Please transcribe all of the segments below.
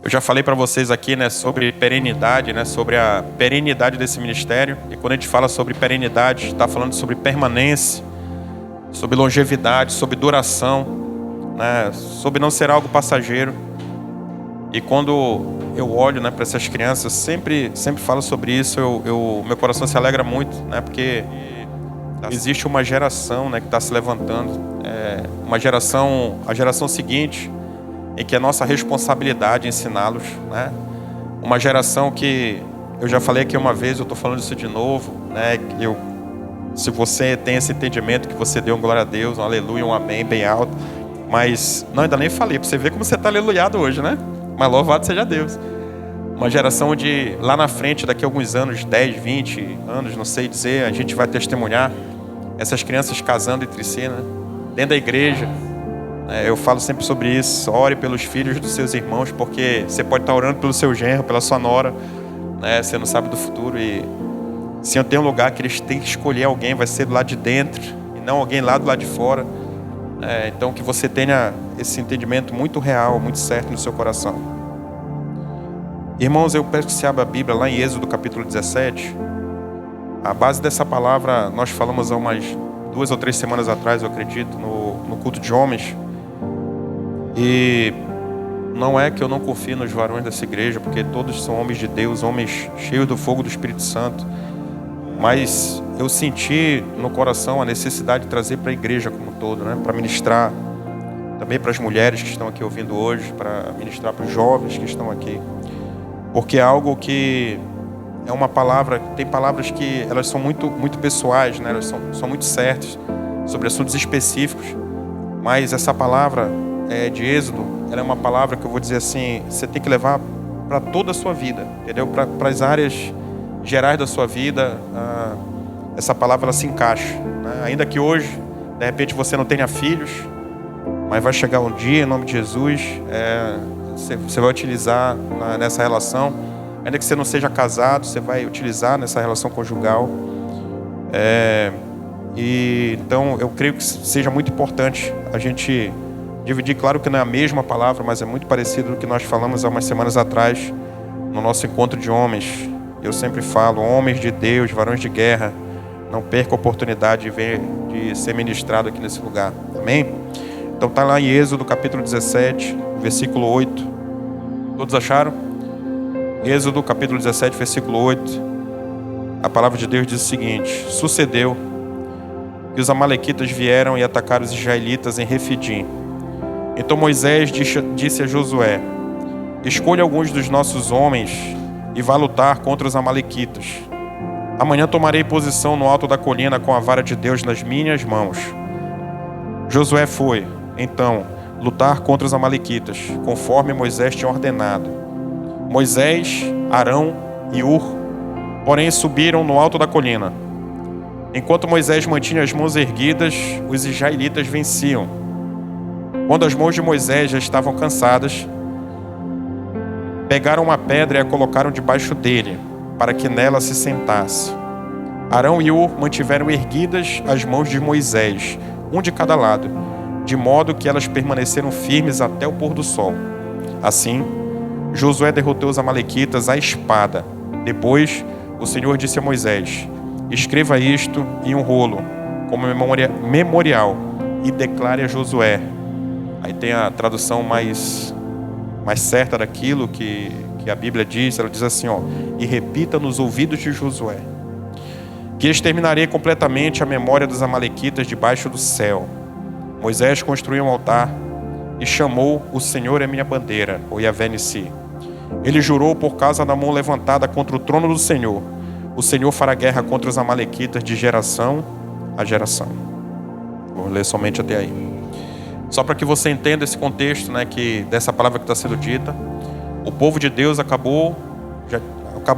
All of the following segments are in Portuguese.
Eu já falei para vocês aqui, né, sobre perenidade, né, sobre a perenidade desse ministério. E quando a gente fala sobre perenidade, está falando sobre permanência, sobre longevidade, sobre duração, né, sobre não ser algo passageiro. E quando eu olho, né, para essas crianças, sempre falo sobre isso. Meu coração se alegra muito, né, porque existe uma geração, né, que está se levantando, uma geração, a geração seguinte, em que é nossa responsabilidade ensiná-los, né? Uma geração que eu já falei aqui uma vez, eu estou falando isso de novo, né? Se você tem esse entendimento, que você deu um glória a Deus, um aleluia, um amém bem alto, mas não, ainda nem falei, para você ver como você está aleluiado hoje, né? Mas louvado seja Deus. Uma geração onde lá na frente, daqui a alguns anos, 10, 20 anos, não sei dizer, a gente vai testemunhar essas crianças casando entre si, né? Dentro da igreja. Eu falo sempre sobre isso. Ore pelos filhos dos seus irmãos, porque você pode estar orando pelo seu genro, pela sua nora, né? Você não sabe do futuro. E se eu tenho um lugar que eles têm que escolher alguém, vai ser do lado de dentro e não alguém lá do lado de fora. Então que você tenha esse entendimento muito real, muito certo no seu coração. Irmãos, eu peço que você abra a Bíblia lá em Êxodo capítulo 17. A base dessa palavra nós falamos há umas 2 ou 3 semanas atrás, eu acredito, no culto de homens. E não é que eu não confio nos varões dessa igreja, porque todos são homens de Deus, homens cheios do fogo do Espírito Santo. Mas eu senti no coração a necessidade de trazer para a igreja como um todo, né? Para ministrar também para as mulheres que estão aqui ouvindo hoje, para ministrar para os jovens que estão aqui. Porque é algo que é uma palavra, tem palavras que elas são muito pessoais, né? Elas são muito certas sobre assuntos específicos. Mas essa palavra de Êxodo, ela é uma palavra que eu vou dizer assim, você tem que levar para toda a sua vida, entendeu? Para as áreas gerais da sua vida, essa palavra ela se encaixa, né? Ainda que hoje, de repente, você não tenha filhos, mas vai chegar um dia, em nome de Jesus, você vai utilizar nessa relação. Ainda que você não seja casado, você vai utilizar nessa relação conjugal. E então eu creio que seja muito importante a gente dividir. Claro que não é a mesma palavra, mas é muito parecido com o que nós falamos há umas semanas atrás no nosso encontro de homens. Eu sempre falo, homens de Deus, varões de guerra, não perca a oportunidade de ser ministrado aqui nesse lugar. Amém? Então está lá em Êxodo capítulo 17, versículo 8. Todos acharam? Êxodo capítulo 17, versículo 8. A palavra de Deus diz o seguinte: sucedeu que os amalequitas vieram e atacaram os israelitas em Refidim. Então Moisés disse a Josué: escolha alguns dos nossos homens e vá lutar contra os amalequitas. Amanhã tomarei posição no alto da colina com a vara de Deus nas minhas mãos. Josué foi, então, lutar contra os amalequitas, conforme Moisés tinha ordenado. Moisés, Arão e Hur, porém, subiram no alto da colina. Enquanto Moisés mantinha as mãos erguidas, os israelitas venciam. Quando as mãos de Moisés já estavam cansadas, pegaram uma pedra e a colocaram debaixo dele, para que nela se sentasse. Arão e Hur mantiveram erguidas as mãos de Moisés, um de cada lado, de modo que elas permaneceram firmes até o pôr do sol. Assim, Josué derrotou os amalequitas à espada. Depois, o Senhor disse a Moisés: escreva isto em um rolo, como memorial, e declare a Josué. Aí tem a tradução mais certa daquilo que a Bíblia diz. Ela diz assim, e repita nos ouvidos de Josué, que exterminarei completamente a memória dos amalequitas debaixo do céu. Moisés construiu um altar e chamou: o Senhor é minha bandeira, ou Yahvé Nissi. Ele jurou por causa da mão levantada contra o trono do Senhor: o Senhor fará guerra contra os amalequitas de geração a geração. Vou ler somente até aí. Só para que você entenda esse contexto, né, que dessa palavra que está sendo dita, o povo de Deus acabou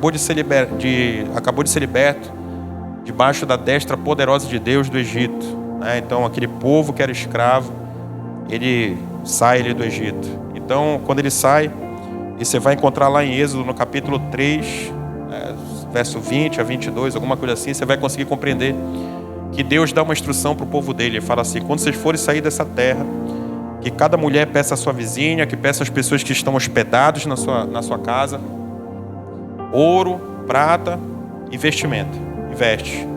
de ser liberto debaixo da destra poderosa de Deus do Egito, né? Então aquele povo que era escravo, ele sai ali do Egito. Então quando ele sai, e você vai encontrar lá em Êxodo no capítulo 3, verso 20 a 22, alguma coisa assim, você vai conseguir compreender que Deus dá uma instrução para o povo dele. Ele fala assim: quando vocês forem sair dessa terra, que cada mulher peça à sua vizinha, que peça às pessoas que estão hospedados na sua casa, ouro, prata e vestimenta, e veste.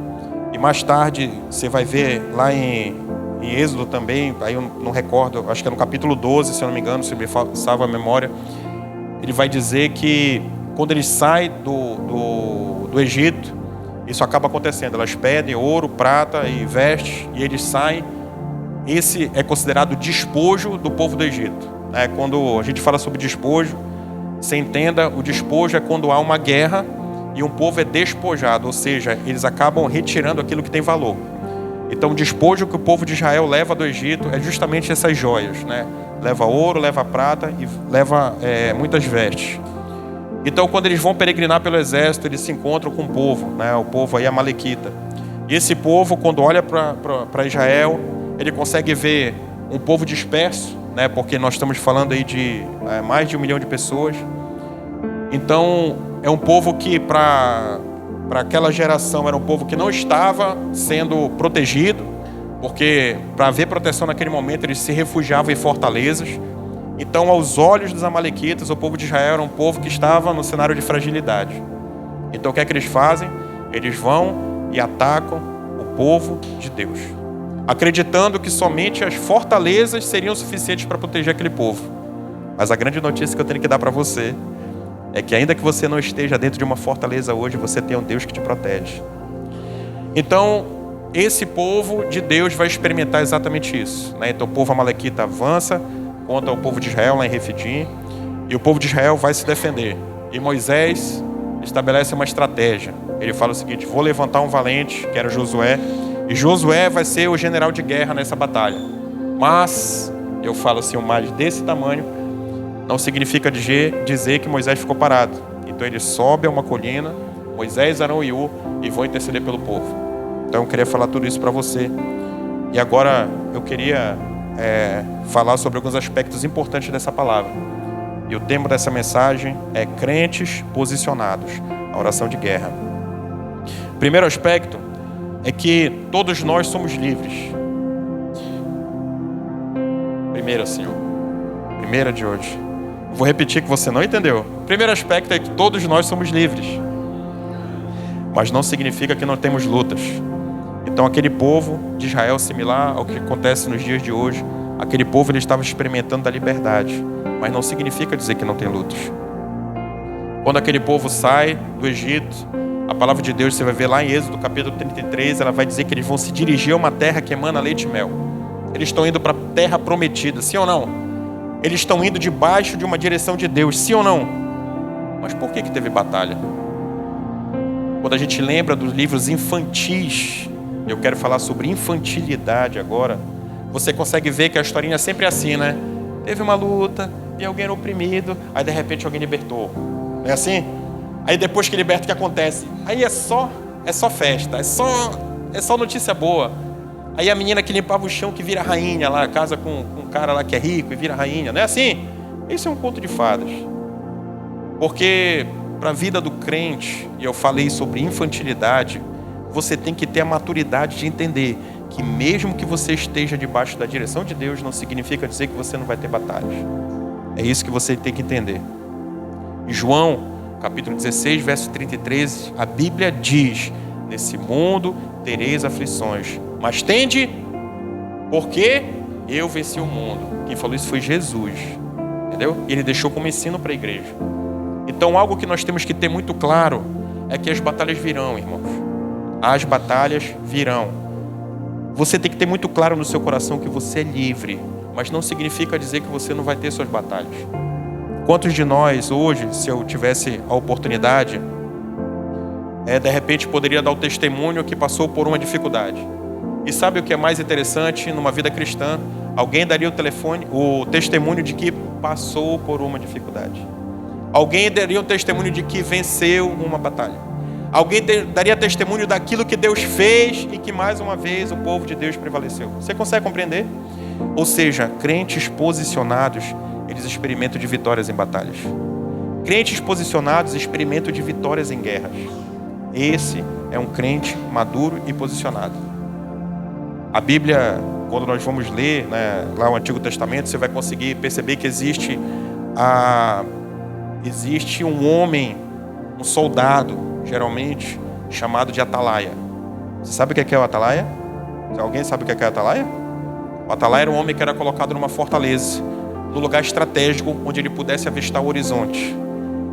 E mais tarde, você vai ver lá em Êxodo também, aí eu não recordo, acho que é no capítulo 12, se eu não me engano, se me salva a memória, ele vai dizer que quando eles saem do Egito, isso acaba acontecendo, elas pedem ouro, prata e vestes, e eles saem. Esse é considerado despojo do povo do Egito. Quando a gente fala sobre despojo, você entenda, o despojo é quando há uma guerra e um povo é despojado, ou seja, eles acabam retirando aquilo que tem valor. Então o despojo que o povo de Israel leva do Egito é justamente essas joias, Leva ouro, leva prata e leva muitas vestes. Então quando eles vão peregrinar pelo exército, eles se encontram com o povo, o povo aí amalequita. E esse povo, quando olha para Israel, ele consegue ver um povo disperso, porque nós estamos falando aí de mais de 1 milhão de pessoas. Então é um povo que para aquela geração era um povo que não estava sendo protegido, porque para haver proteção naquele momento eles se refugiavam em fortalezas. Então, aos olhos dos amalequitas, o povo de Israel era um povo que estava no cenário de fragilidade. Então o que é que eles fazem? Eles vão e atacam o povo de Deus, acreditando que somente as fortalezas seriam suficientes para proteger aquele povo. Mas a grande notícia que eu tenho que dar para você é que ainda que você não esteja dentro de uma fortaleza hoje, você tem um Deus que te protege. Então, esse povo de Deus vai experimentar exatamente isso. Então o povo amalequita avança contra o povo de Israel lá em Refidim, e o povo de Israel vai se defender. E Moisés estabelece uma estratégia. Ele fala o seguinte: vou levantar um valente, que era Josué, e Josué vai ser o general de guerra nessa batalha. Mas, eu falo assim, um mar desse tamanho não significa dizer que Moisés ficou parado. Então ele sobe a uma colina, Moisés, Arão e Hur, e vão interceder pelo povo. Então eu queria falar tudo isso para você. E agora eu queria falar sobre alguns aspectos importantes dessa palavra. E o tema dessa mensagem é crentes posicionados, a oração de guerra. Primeiro aspecto é que todos nós somos livres. Primeira, Senhor. Primeira de hoje. Vou repetir que você não entendeu. O primeiro aspecto é que todos nós somos livres. Mas não significa que não temos lutas. Então aquele povo de Israel, similar ao que acontece nos dias de hoje, aquele povo ele estava experimentando da liberdade, mas não significa dizer que não tem lutas. Quando aquele povo sai do Egito, a palavra de Deus, você vai ver lá em Êxodo capítulo 33, ela vai dizer que eles vão se dirigir a uma terra que emana leite e mel. Eles estão indo para a terra prometida, sim ou não? Eles estão indo debaixo de uma direção de Deus, sim ou não? Mas por que teve batalha? Quando a gente lembra dos livros infantis, eu quero falar sobre infantilidade agora, você consegue ver que a historinha é sempre assim, Teve uma luta, e alguém era oprimido, aí de repente alguém libertou. Não é assim? Aí depois que liberta, o que acontece? Aí é só festa, é só notícia boa. Aí a menina que limpava o chão que vira rainha lá, casa com um cara lá que é rico e vira rainha. Não é assim? Isso é um conto de fadas. Porque para a vida do crente, e eu falei sobre infantilidade, você tem que ter a maturidade de entender que mesmo que você esteja debaixo da direção de Deus, não significa dizer que você não vai ter batalhas. É isso que você tem que entender. Em João, capítulo 16, verso 33, a Bíblia diz: nesse mundo tereis aflições, mas tende, porque eu venci o mundo. Quem falou isso foi Jesus, entendeu? Ele deixou como ensino para a igreja. Então algo que nós temos que ter muito claro é que as batalhas virão, irmãos. As batalhas virão. Você tem que ter muito claro no seu coração que você é livre, mas não significa dizer que você não vai ter suas batalhas. Quantos de nós hoje, se eu tivesse a oportunidade, de repente poderia dar o testemunho que passou por uma dificuldade? E sabe o que é mais interessante numa vida cristã? Alguém daria o testemunho de que passou por uma dificuldade. Alguém daria o testemunho de que venceu uma batalha. Alguém daria testemunho daquilo que Deus fez e que mais uma vez o povo de Deus prevaleceu. Você consegue compreender? Ou seja, crentes posicionados, eles experimentam de vitórias em batalhas. Crentes posicionados experimentam de vitórias em guerras. Esse é um crente maduro e posicionado. A Bíblia quando nós vamos ler, né, lá o Antigo Testamento, você vai conseguir perceber que existe um homem, um soldado, geralmente, chamado de atalaia. Você sabe o que é o atalaia? Alguém sabe o que é o atalaia? O atalaia era um homem que era colocado numa fortaleza, num lugar estratégico, onde ele pudesse avistar o horizonte.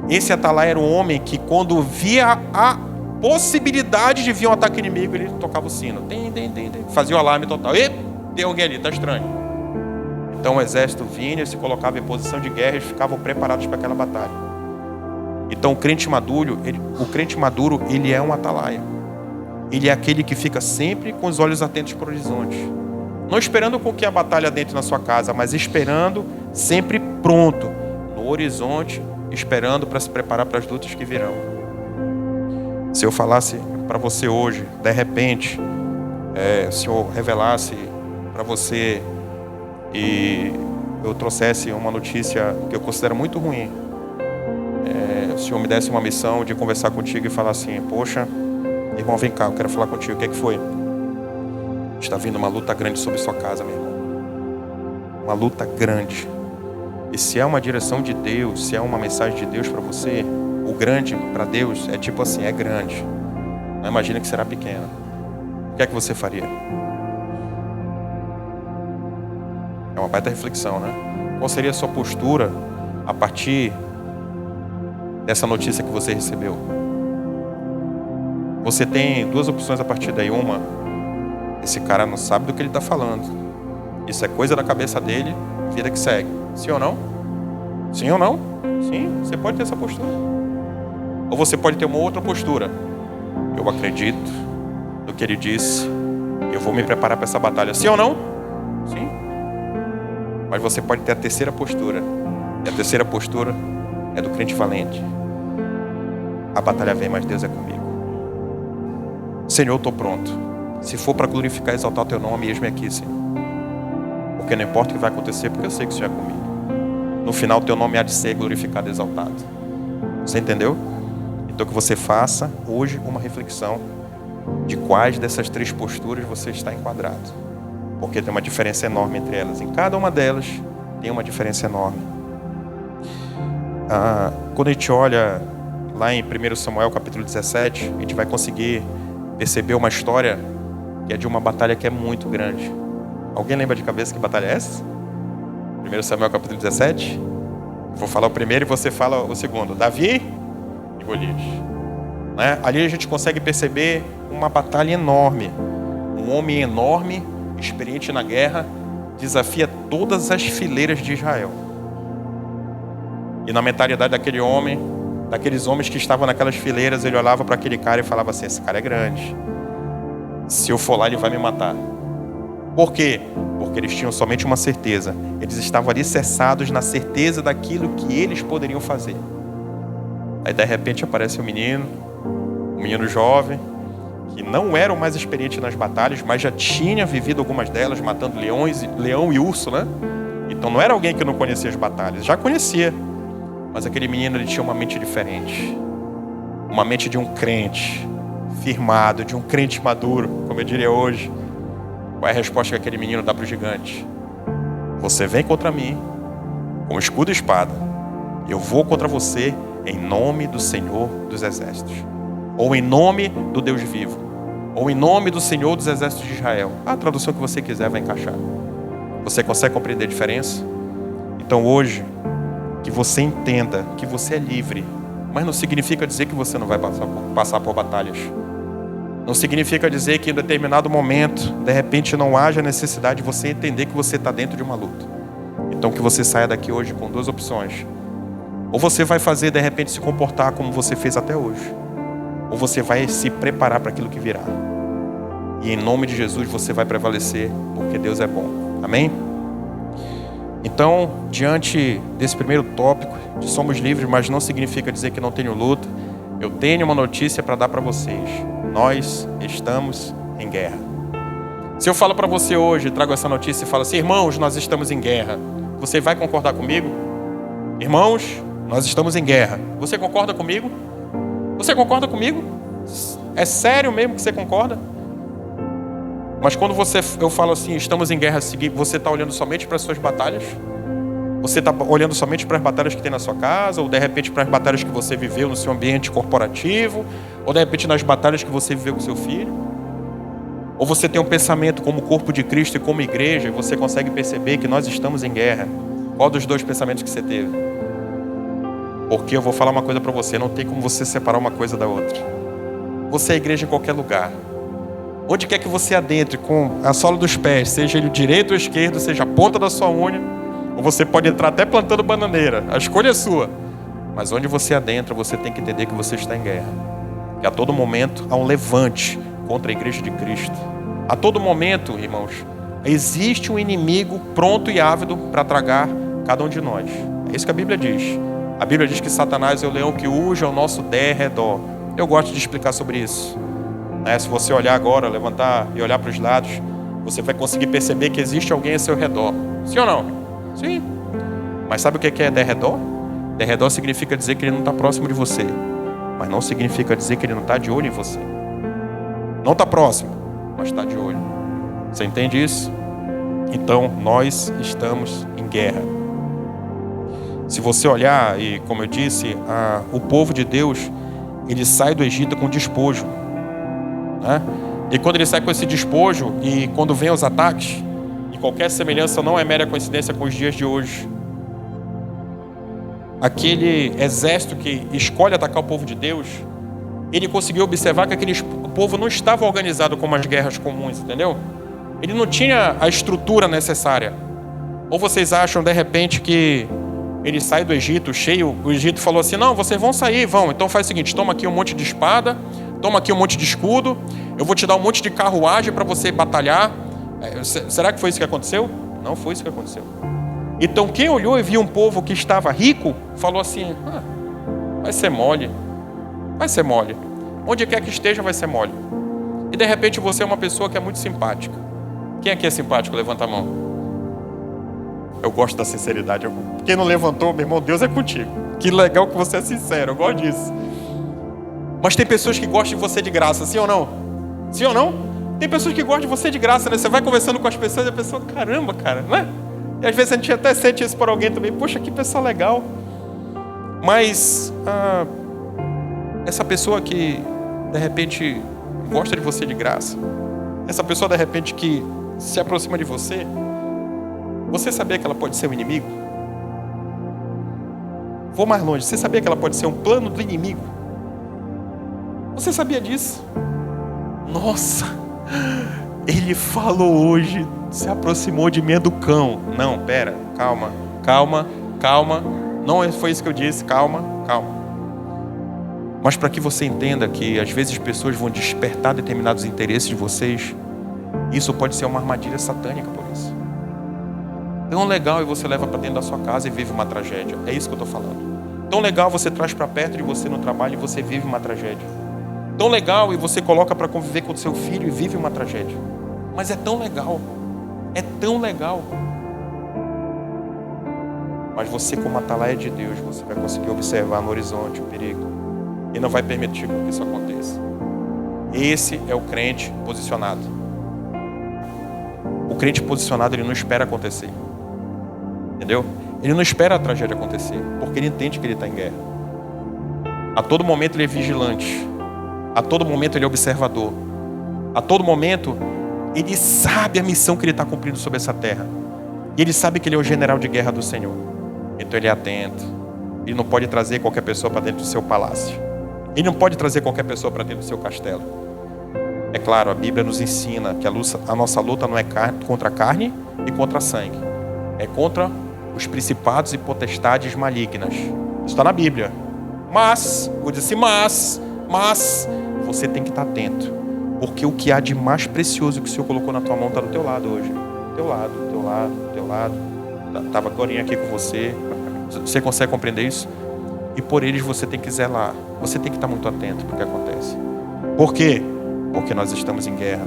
Esse atalaia era um homem que, quando via a possibilidade de vir um ataque inimigo, ele tocava o sino, fazia o alarme total. E tem alguém ali, está estranho. Então o exército vinha, se colocava em posição de guerra e ficavam preparados para aquela batalha. Então o crente maduro, ele é um atalaia. Ele é aquele que fica sempre com os olhos atentos para o horizonte. Não esperando com que a batalha dentro na sua casa, mas esperando sempre pronto, no horizonte, esperando para se preparar para as lutas que virão. Se eu falasse para você hoje, de repente, o Senhor revelasse para você e eu trouxesse uma notícia que eu considero muito ruim, o Senhor me desse uma missão de conversar contigo e falar assim: poxa, irmão, vem cá, eu quero falar contigo. O que é que foi? Está vindo uma luta grande sobre sua casa, meu irmão. Uma luta grande. E se é uma direção de Deus, se é uma mensagem de Deus para você, o grande para Deus é tipo assim, é grande. Não imagina que será pequeno. O que é que você faria? É uma baita reflexão, né? Qual seria a sua postura a partir dessa notícia que você recebeu? Você tem duas opções a partir daí. Uma, esse cara não sabe do que ele está falando. Isso é coisa da cabeça dele, vida que segue. Sim ou não? Sim ou não? Sim, você pode ter essa postura. Ou você pode ter uma outra postura. Eu acredito no que ele disse. Eu vou me preparar para essa batalha. Sim ou não? Sim. Mas você pode ter a terceira postura. E a terceira postura é do crente valente. A batalha vem, mas Deus é comigo. Senhor, eu estou pronto. Se for para glorificar e exaltar o teu nome, eis-me aqui, Senhor. Porque não importa o que vai acontecer, porque eu sei que o Senhor é comigo. No final, o teu nome há de ser glorificado e exaltado. Você entendeu? Então que você faça hoje uma reflexão de quais dessas três posturas você está enquadrado. Porque tem uma diferença enorme entre elas. Em cada uma delas tem uma diferença enorme. Quando a gente olha lá em 1 Samuel capítulo 17, a gente vai conseguir perceber uma história que é de uma batalha que é muito grande. Alguém lembra de cabeça que batalha é essa? 1 Samuel capítulo 17. Vou falar o primeiro e você fala o segundo. Davi e Golias. Né? Ali a gente consegue perceber uma batalha enorme. Um homem enorme, experiente na guerra, desafia todas as fileiras de Israel. E na mentalidade daquele homem, daqueles homens que estavam naquelas fileiras, ele olhava para aquele cara e falava assim: esse cara é grande. Se eu for lá, ele vai me matar. Por quê? Porque eles tinham somente uma certeza. Eles estavam alicerçados na certeza daquilo que eles poderiam fazer. Aí de repente aparece um menino jovem, que não era o mais experiente nas batalhas, mas já tinha vivido algumas delas, matando leão e urso, né? Então não era alguém que não conhecia as batalhas, já conhecia. Mas aquele menino, ele tinha uma mente diferente. Uma mente de um crente firmado, de um crente maduro, como eu diria hoje. Qual é a resposta que aquele menino dá para o gigante? Você vem contra mim com escudo e espada. Eu vou contra você em nome do Senhor dos Exércitos. Ou em nome do Deus vivo. Ou em nome do Senhor dos Exércitos de Israel. A tradução que você quiser vai encaixar. Você consegue compreender a diferença? Então hoje, que você entenda que você é livre. Mas não significa dizer que você não vai passar por batalhas. Não significa dizer que em determinado momento, de repente, não haja necessidade de você entender que você está dentro de uma luta. Então que você saia daqui hoje com duas opções. Ou você vai fazer, de repente, se comportar como você fez até hoje. Ou você vai se preparar para aquilo que virá. E em nome de Jesus você vai prevalecer, porque Deus é bom. Amém? Então, diante desse primeiro tópico, de somos livres, mas não significa dizer que não tenho luta, eu tenho uma notícia para dar para vocês. Nós estamos em guerra. Se eu falo para você hoje, trago essa notícia e falo assim: irmãos, nós estamos em guerra. Você vai concordar comigo? Irmãos, nós estamos em guerra. Você concorda comigo? Você concorda comigo? É sério mesmo que você concorda? Mas quando eu falo assim, estamos em guerra, você está olhando somente para as suas batalhas? Você está olhando somente para as batalhas que tem na sua casa? Ou de repente para as batalhas que você viveu no seu ambiente corporativo? Ou de repente nas batalhas que você viveu com seu filho? Ou você tem um pensamento como corpo de Cristo e como igreja, e você consegue perceber que nós estamos em guerra? Qual dos dois pensamentos que você teve? Porque eu vou falar uma coisa para você, não tem como você separar uma coisa da outra. Você é igreja em qualquer lugar. Onde quer que você adentre com a sola dos pés, seja ele direito ou esquerdo, seja a ponta da sua unha, ou você pode entrar até plantando bananeira, a escolha é sua. Mas onde você adentra, você tem que entender que você está em guerra. Que a todo momento há um levante contra a igreja de Cristo. A todo momento, irmãos, existe um inimigo pronto e ávido para tragar cada um de nós. É isso que a Bíblia diz. A Bíblia diz que Satanás é o leão que urge ao nosso derredor. Eu gosto de explicar sobre isso. Se você olhar agora, levantar e olhar para os lados, você vai conseguir perceber que existe alguém a seu redor. Sim ou não? Sim. Mas sabe o que é derredor? Derredor significa dizer que ele não está próximo de você. Mas não significa dizer que ele não está de olho em você. Não está próximo, mas está de olho. Você entende isso? Então, nós estamos em guerra. Se você olhar, e como eu disse, o povo de Deus, ele sai do Egito com despojo, né? E quando ele sai com esse despojo, e quando vem os ataques, e qualquer semelhança não é mera coincidência com os dias de hoje. Aquele exército que escolhe atacar o povo de Deus, ele conseguiu observar que o povo não estava organizado como as guerras comuns, entendeu? Ele não tinha a estrutura necessária. Ou vocês acham de repente que ele sai do Egito cheio, o Egito falou assim, não, vocês vão sair, vão, então faz o seguinte, toma aqui um monte de espada, toma aqui um monte de escudo, eu vou te dar um monte de carruagem para você batalhar. Será que foi isso que aconteceu? Não foi isso que aconteceu. Então quem olhou e viu um povo que estava rico, falou assim, vai ser mole, vai ser mole, onde quer que esteja vai ser mole. E de repente você é uma pessoa que é muito simpática. Quem aqui é simpático? Levanta a mão. Eu gosto da sinceridade. Quem não levantou, meu irmão, Deus é contigo. Que legal que você é sincero, eu gosto disso. Mas tem pessoas que gostam de você de graça, sim ou não? Sim ou não? Tem pessoas que gostam de você de graça, né? Você vai conversando com as pessoas e a pessoa, caramba, cara, não é? E às vezes a gente até sente isso por alguém também. Poxa, que pessoa legal. Mas essa pessoa que de repente gosta de você de graça, essa pessoa de repente que se aproxima de você, você sabia que ela pode ser um inimigo? Vou mais longe. Você sabia que ela pode ser um plano do inimigo? Você sabia disso? Nossa, ele falou hoje, se aproximou de mim é do cão. Não, pera, calma. Não foi isso que eu disse, calma. Mas para que você entenda que às vezes pessoas vão despertar determinados interesses de vocês, isso pode ser uma armadilha satânica por isso. Tão legal e você leva para dentro da sua casa e vive uma tragédia. É isso que eu estou falando. Tão legal você traz para perto de você no trabalho e você vive uma tragédia. Tão legal e você coloca para conviver com o seu filho e vive uma tragédia. Mas é tão legal. É tão legal. Mas você, como atalaia de Deus, você vai conseguir observar no horizonte o perigo. E não vai permitir que isso aconteça. Esse é o crente posicionado. O crente posicionado, ele não espera acontecer. Entendeu? Ele não espera a tragédia acontecer, porque ele entende que ele está em guerra. A todo momento ele é vigilante. A todo momento ele é observador. A todo momento ele sabe a missão que ele está cumprindo sobre essa terra. E ele sabe que ele é o general de guerra do Senhor. Então ele é atento. Ele não pode trazer qualquer pessoa para dentro do seu palácio. Ele não pode trazer qualquer pessoa para dentro do seu castelo. É claro, a Bíblia nos ensina que a nossa luta não é contra a carne e contra sangue. É contra os principados e potestades malignas. Isso está na Bíblia. Mas, vou dizer assim, mas você tem que estar atento. Porque o que há de mais precioso que o Senhor colocou na tua mão está do teu lado hoje. Teu lado. Estava agora aqui com você. Você consegue compreender isso? E por eles você tem que zelar. Você tem que estar muito atento para o que acontece. Por quê? Porque nós estamos em guerra.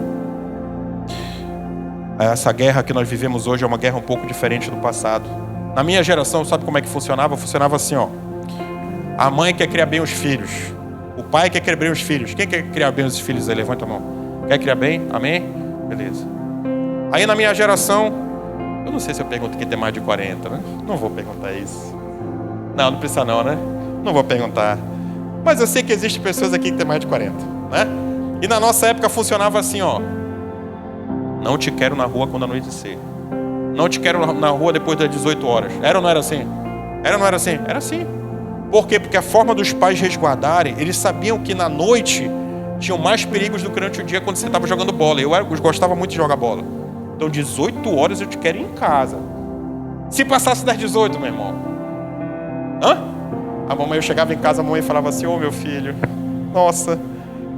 Essa guerra que nós vivemos hoje é uma guerra um pouco diferente do passado. Na minha geração, sabe como é que funcionava? Funcionava assim, ó. A mãe quer criar bem os filhos. O pai quer criar bem os filhos. Quem quer criar bem os filhos aí? Levanta a mão. Quer criar bem? Amém? Beleza. Aí na minha geração, eu não sei se eu pergunto quem tem mais de 40, né? Não vou perguntar isso. Não precisa não, né? Não vou perguntar. Mas eu sei que existem pessoas aqui que tem mais de 40, né? E na nossa época funcionava assim, ó. Não te quero na rua quando anoitecer. Não te quero na rua depois das 18 horas. Era ou não era assim? Era ou não era assim? Era assim. Por quê? Porque a forma dos pais resguardarem, eles sabiam que na noite tinham mais perigos do que durante o dia quando você estava jogando bola. Eu gostava muito de jogar bola. Então 18 horas eu te quero em casa. Se passasse das 18, meu irmão. A mamãe, eu chegava em casa, a mamãe falava assim, ô meu filho, nossa,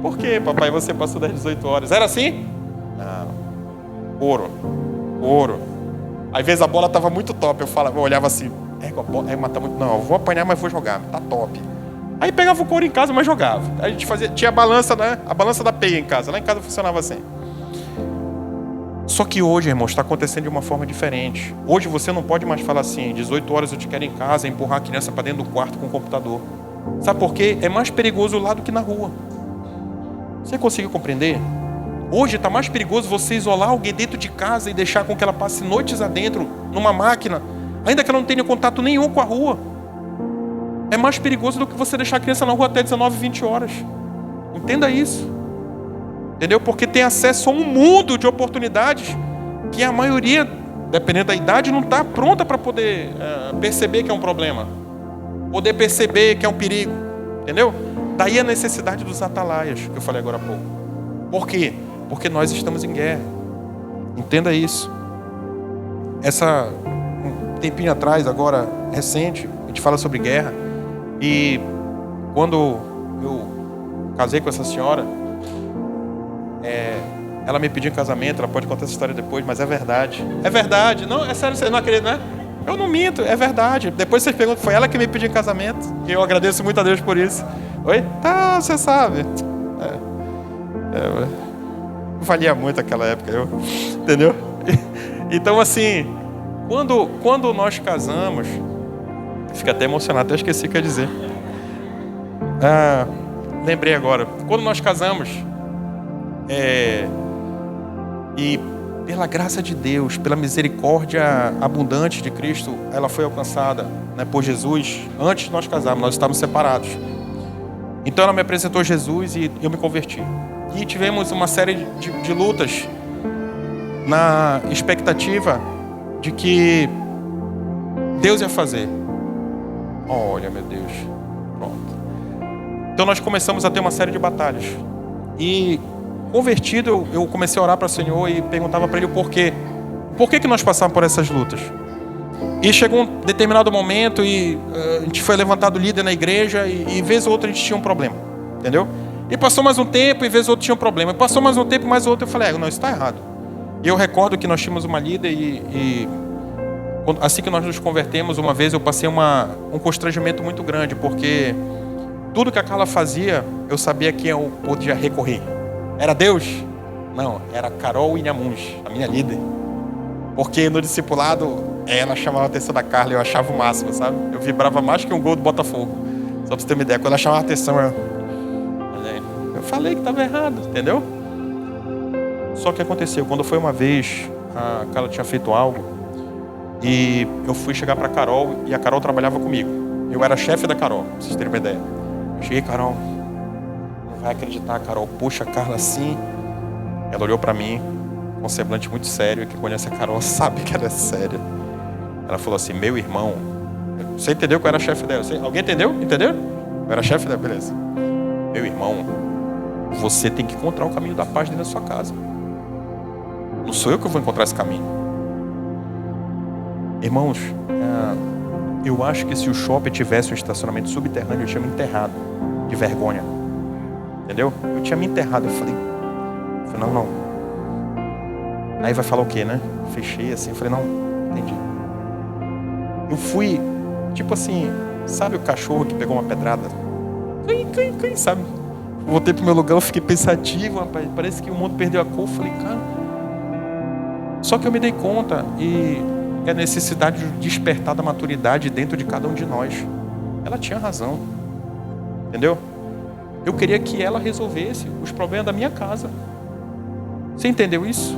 por que papai você passou das 18 horas? Era assim? Não. Ouro. Às vezes a bola estava muito top, eu olhava assim, mas tá muito, não, eu vou apanhar, mas vou jogar, tá top. Aí pegava o couro em casa, mas jogava. A gente tinha a balança, né? A balança da peia em casa. Lá em casa funcionava assim. Só que hoje, irmão, está acontecendo de uma forma diferente. Hoje você não pode mais falar assim, 18 horas eu te quero em casa, empurrar a criança para dentro do quarto com o computador. Sabe por quê? É mais perigoso lá do que na rua. Você conseguiu compreender? Hoje está mais perigoso você isolar alguém dentro de casa e deixar com que ela passe noites adentro, numa máquina, ainda que ela não tenha contato nenhum com a rua. É mais perigoso do que você deixar a criança na rua até 19, 20 horas. Entenda isso. Entendeu? Porque tem acesso a um mundo de oportunidades que a maioria, dependendo da idade, não está pronta para poder perceber que é um problema. Poder perceber que é um perigo. Entendeu? Daí a necessidade dos atalaias, que eu falei agora há pouco. Por quê? Porque nós estamos em guerra. Entenda isso. Um tempinho atrás, agora, recente, a gente fala sobre guerra. E quando eu casei com essa senhora, ela me pediu em casamento, ela pode contar essa história depois, mas é verdade. É verdade. Não, é sério, você não acredita, né? Eu não minto, é verdade. Depois vocês perguntam, foi ela que me pediu em casamento. E eu agradeço muito a Deus por isso. Oi? Tá, você sabe. Valia muito aquela época, entendeu? Então assim, quando nós casamos, fica até emocionado, até esqueci o que eu ia dizer. Lembrei agora. Quando nós casamos, e pela graça de Deus, pela misericórdia abundante de Cristo, ela foi alcançada, né, por Jesus. Antes de nós casarmos, nós estávamos separados. Então ela me apresentou Jesus e eu me converti. E tivemos uma série de lutas na expectativa de que Deus ia fazer. Olha, meu Deus. Pronto. Então nós começamos a ter uma série de batalhas. E convertido, eu comecei a orar para o Senhor e perguntava para Ele o porquê. Por que nós passamos por essas lutas? E chegou um determinado momento e a gente foi levantado líder na igreja e vez ou outra a gente tinha um problema. Entendeu? E passou mais um tempo e vez ou outra tinha um problema. E passou mais um tempo e mais outro. Eu falei, não, isso está errado. E eu recordo que nós tínhamos uma líder e assim que nós nos convertemos, uma vez eu passei um constrangimento muito grande, porque tudo que a Carla fazia, eu sabia que eu podia recorrer. Era Deus? Não, era Carol Inhamuns, a minha líder. Porque no discipulado, ela chamava a atenção da Carla e eu achava o máximo, sabe? Eu vibrava mais que um gol do Botafogo. Só pra você ter uma ideia, quando ela chamava a atenção, eu falei que estava errado, entendeu? Só que aconteceu, quando foi uma vez, a Carla tinha feito algo e eu fui chegar para a Carol e a Carol trabalhava comigo. Eu era chefe da Carol, pra vocês terem uma ideia. Eu cheguei, Carol, não vai acreditar, Carol, puxa a Carla assim. Ela olhou para mim com um semblante muito sério, e quem conhece a Carol sabe que ela é séria. Ela falou assim, meu irmão, você entendeu que eu era chefe dela? Alguém entendeu? Entendeu? Eu era chefe dela, beleza. Meu irmão, você tem que encontrar o caminho da paz dentro da sua casa. Não sou eu que vou encontrar esse caminho. Irmãos, eu acho que se o shopping tivesse um estacionamento subterrâneo, eu tinha me enterrado de vergonha. Entendeu? Eu tinha me enterrado. Eu falei, não. Aí vai falar o quê, né? Fechei assim, falei, não, entendi. Eu fui, tipo assim, sabe o cachorro que pegou uma pedrada? Quem sabe? Voltei pro meu lugar, eu fiquei pensativo, rapaz. Parece que o mundo perdeu a cor. Eu falei, cara. Só que eu me dei conta e a necessidade de despertar da maturidade dentro de cada um de nós. Ela tinha razão. Entendeu? Eu queria que ela resolvesse os problemas da minha casa. Você entendeu isso?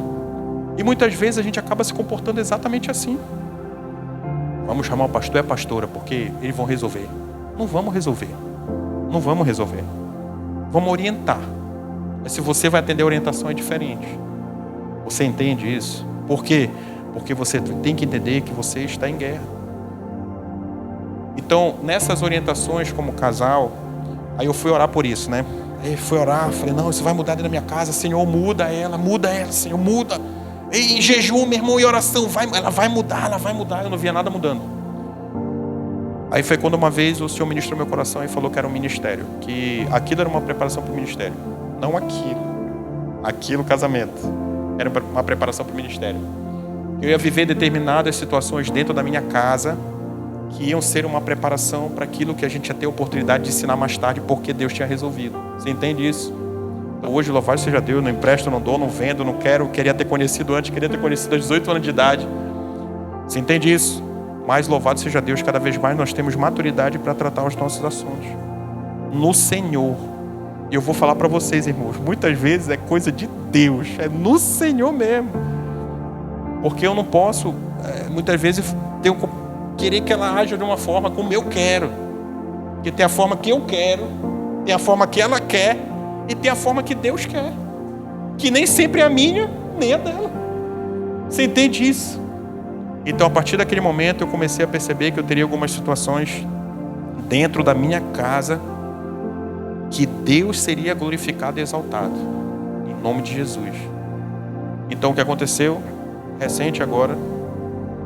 E muitas vezes a gente acaba se comportando exatamente assim. Vamos chamar o pastor e a pastora, porque eles vão resolver. Não vamos resolver. Não vamos resolver. Vamos orientar. Mas se você vai atender a orientação é diferente. Você entende isso? Por quê? Porque você tem que entender que você está em guerra. Então, nessas orientações como casal, aí eu fui orar por isso, né? Aí fui orar, falei, não, isso vai mudar dentro da minha casa, Senhor, muda ela, Senhor, muda. Em jejum, meu irmão, e oração, ela vai mudar. Eu não via nada mudando. Aí foi quando uma vez o Senhor ministrou meu coração e falou que era um ministério, que aquilo era uma preparação para o ministério. Não aquilo casamento. Era uma preparação para o ministério. Eu ia viver determinadas situações dentro da minha casa que iam ser uma preparação para aquilo que a gente ia ter a oportunidade de ensinar mais tarde, porque Deus tinha resolvido. Você entende isso? Então, hoje, louvado seja Deus, não empresto, não dou, não vendo, não quero, queria ter conhecido antes, queria ter conhecido aos 18 anos de idade. Você entende isso? Mas louvado seja Deus, cada vez mais nós temos maturidade para tratar os nossos assuntos no Senhor. E eu vou falar para vocês, irmãos, muitas vezes é coisa de Deus, é no Senhor mesmo. Porque eu não posso, muitas vezes, querer que ela haja de uma forma como eu quero. Porque tem a forma que eu quero, tem a forma que ela quer e tem a forma que Deus quer. Que nem sempre é a minha, nem a dela. Você entende isso? Então, a partir daquele momento, eu comecei a perceber que eu teria algumas situações dentro da minha casa que Deus seria glorificado e exaltado. Em nome de Jesus. Então, o que aconteceu? Recente agora,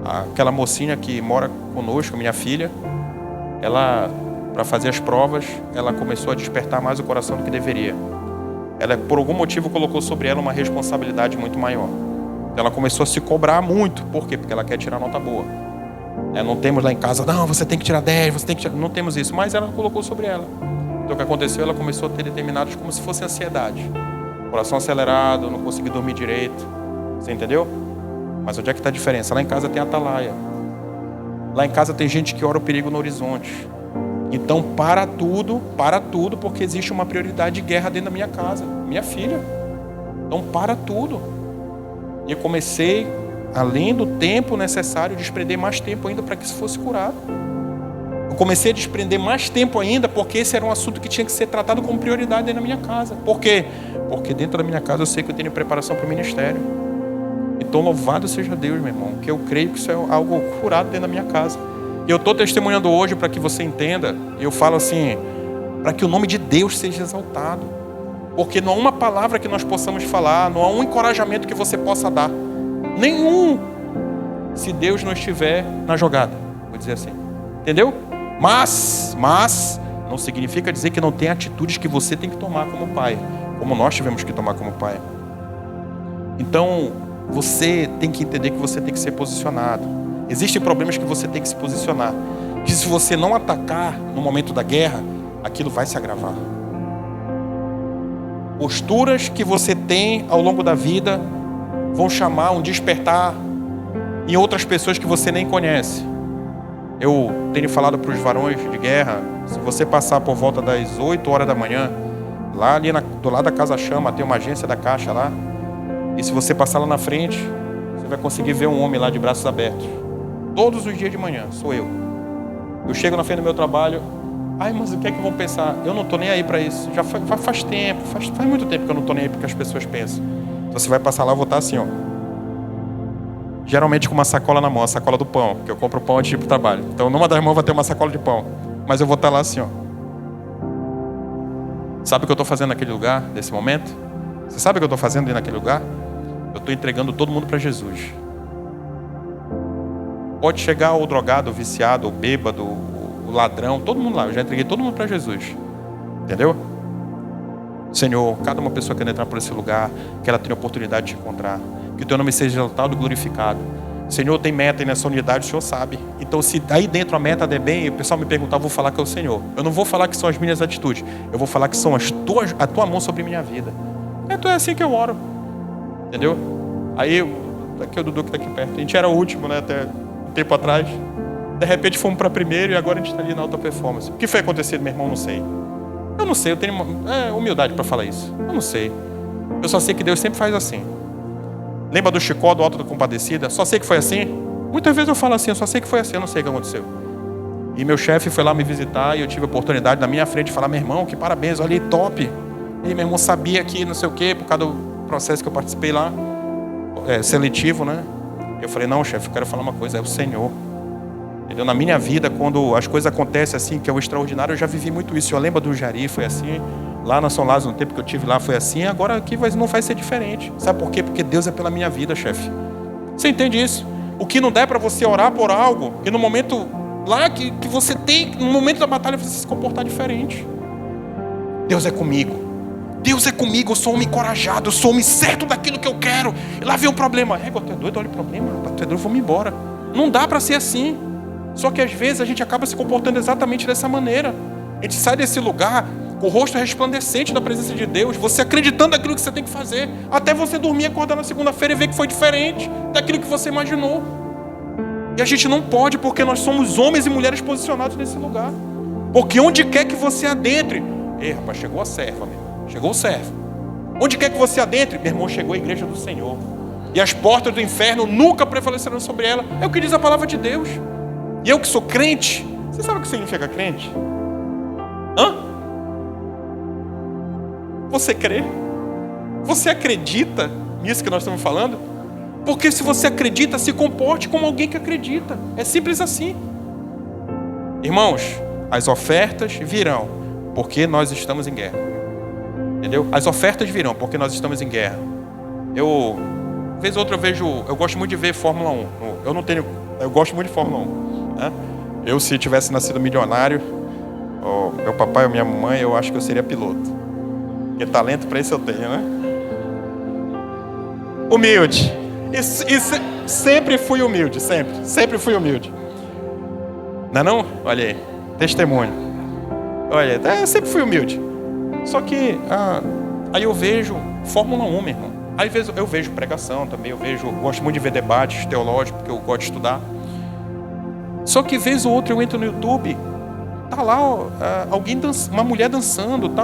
aquela mocinha que mora conosco, minha filha, ela, para fazer as provas, ela começou a despertar mais o coração do que deveria. Ela, por algum motivo, colocou sobre ela uma responsabilidade muito maior. Ela começou a se cobrar muito. Por quê? Porque ela quer tirar nota boa. Não temos lá em casa, não, você tem que tirar 10, você tem que tirar... Não temos isso, mas ela colocou sobre ela. Então o que aconteceu? Ela começou a ter determinados como se fosse ansiedade. Coração acelerado, não conseguia dormir direito. Você entendeu? Mas onde é que está a diferença? Lá em casa tem atalaia. Lá em casa tem gente que ora o perigo no horizonte. Então para tudo, porque existe uma prioridade de guerra dentro da minha casa. Minha filha. Então para tudo. E eu comecei, além do tempo necessário, a desprender mais tempo ainda para que isso fosse curado. Eu comecei a desprender mais tempo ainda, porque esse era um assunto que tinha que ser tratado como prioridade dentro da minha casa. Por quê? Porque dentro da minha casa eu sei que eu tenho preparação para o ministério. Então louvado seja Deus, meu irmão, que eu creio que isso é algo curado dentro da minha casa. E eu estou testemunhando hoje para que você entenda, eu falo assim, para que o nome de Deus seja exaltado. Porque não há uma palavra que nós possamos falar, não há um encorajamento que você possa dar. Nenhum. Se Deus não estiver na jogada. Vou dizer assim. Entendeu? Mas não significa dizer que não tem atitudes que você tem que tomar como pai. Como nós tivemos que tomar como pai. Então, você tem que entender que você tem que ser posicionado. Existem problemas que você tem que se posicionar. Que se você não atacar no momento da guerra, aquilo vai se agravar. Posturas que você tem ao longo da vida vão chamar um despertar em outras pessoas que você nem conhece. Eu tenho falado para os varões de guerra, se você passar por volta das 8 horas da manhã, lá ali do lado da Casa Chama, tem uma agência da Caixa lá, e se você passar lá na frente, você vai conseguir ver um homem lá de braços abertos. Todos os dias de manhã, sou eu. Eu chego na frente do meu trabalho, ai, mas o que é que vão pensar? Eu não estou nem aí para isso. Já faz tempo, faz muito tempo que eu não estou nem aí porque as pessoas pensam. Então você vai passar lá, eu vou estar assim, ó. Geralmente com uma sacola na mão, a sacola do pão, porque eu compro pão antes de ir para o trabalho. Então numa das mãos vai ter uma sacola de pão. Mas eu vou estar lá assim, ó. Sabe o que eu estou fazendo naquele lugar, nesse momento? Você sabe o que eu estou fazendo naquele lugar? Eu estou entregando todo mundo para Jesus. Pode chegar o drogado, o viciado, o bêbado, o ladrão, todo mundo lá. Eu já entreguei todo mundo para Jesus. Entendeu? Senhor, cada uma pessoa que quer entrar por esse lugar, que ela tenha a oportunidade de te encontrar. Que o teu nome seja exaltado e glorificado. Senhor, tem meta aí nessa unidade, o Senhor sabe. Então, se aí dentro a meta der bem, o pessoal me perguntar, eu vou falar que é o Senhor. Eu não vou falar que são as minhas atitudes. Eu vou falar que são a tua mão sobre minha vida. Então é assim que eu oro. Entendeu? Aí, aqui é o Dudu que está aqui perto. A gente era o último, né? Até um tempo atrás. De repente fomos para primeiro e agora a gente está ali na alta performance. O que foi acontecido, meu irmão? Não sei. Eu não sei, eu tenho humildade para falar isso. Eu não sei. Eu só sei que Deus sempre faz assim. Lembra do Chicó, do Alto da Compadecida? Só sei que foi assim. Muitas vezes eu falo assim, eu só sei que foi assim, eu não sei o que aconteceu. E meu chefe foi lá me visitar e eu tive a oportunidade na minha frente de falar: meu irmão, que parabéns, olha aí, top. E meu irmão sabia que não sei o quê, por causa do processo que eu participei lá, seletivo, né? Eu falei: não, chefe, eu quero falar uma coisa, é o Senhor. Entendeu? Na minha vida, quando as coisas acontecem assim, que é o extraordinário, eu já vivi muito isso. Eu lembro do Jari, foi assim. Lá na São Lázaro, no tempo que eu tive lá, foi assim. Agora aqui não vai ser diferente. Sabe por quê? Porque Deus é pela minha vida, chefe. Você entende isso? O que não der para você orar por algo, e no momento lá que você tem, no momento da batalha, você se comportar diferente. Deus é comigo. Deus é comigo, eu sou homem encorajado, eu sou homem certo daquilo que eu quero. E lá vem um problema. Tu é doido? Olha o problema, tu é doido, vamos embora. Não dá para ser assim. Só que às vezes a gente acaba se comportando exatamente dessa maneira. A gente sai desse lugar com o rosto resplandecente da presença de Deus, você acreditando naquilo que você tem que fazer, até você dormir e acordar na segunda-feira e ver que foi diferente daquilo que você imaginou. E a gente não pode, porque nós somos homens e mulheres posicionados nesse lugar. Porque onde quer que você adentre, ei, rapaz, chegou a serva, meu irmão. Chegou o servo. Onde quer que você adentre, meu irmão, chegou a igreja do Senhor. E as portas do inferno nunca prevalecerão sobre ela. É o que diz a palavra de Deus. E eu que sou crente, você sabe o que significa crente? Você crê? Você acredita nisso que nós estamos falando? Porque se você acredita, se comporte como alguém que acredita. É simples assim. Irmãos, as ofertas virão, porque nós estamos em guerra. Entendeu? As ofertas virão, porque nós estamos em guerra. Vez ou outra eu gosto muito de ver Fórmula 1. Eu gosto muito de Fórmula 1. Né? Eu, se tivesse nascido milionário, meu papai ou minha mamãe, eu acho que eu seria piloto. Porque talento para isso eu tenho, né? Humilde. E sempre fui humilde, sempre fui humilde. Não é não? Olha aí, testemunho. Olha, sempre fui humilde. Só que aí eu vejo Fórmula 1, meu irmão. Aí eu vejo pregação também, gosto muito de ver debates teológicos, porque eu gosto de estudar. Só que vez ou outra eu entro no YouTube, tá lá uma mulher dançando, tá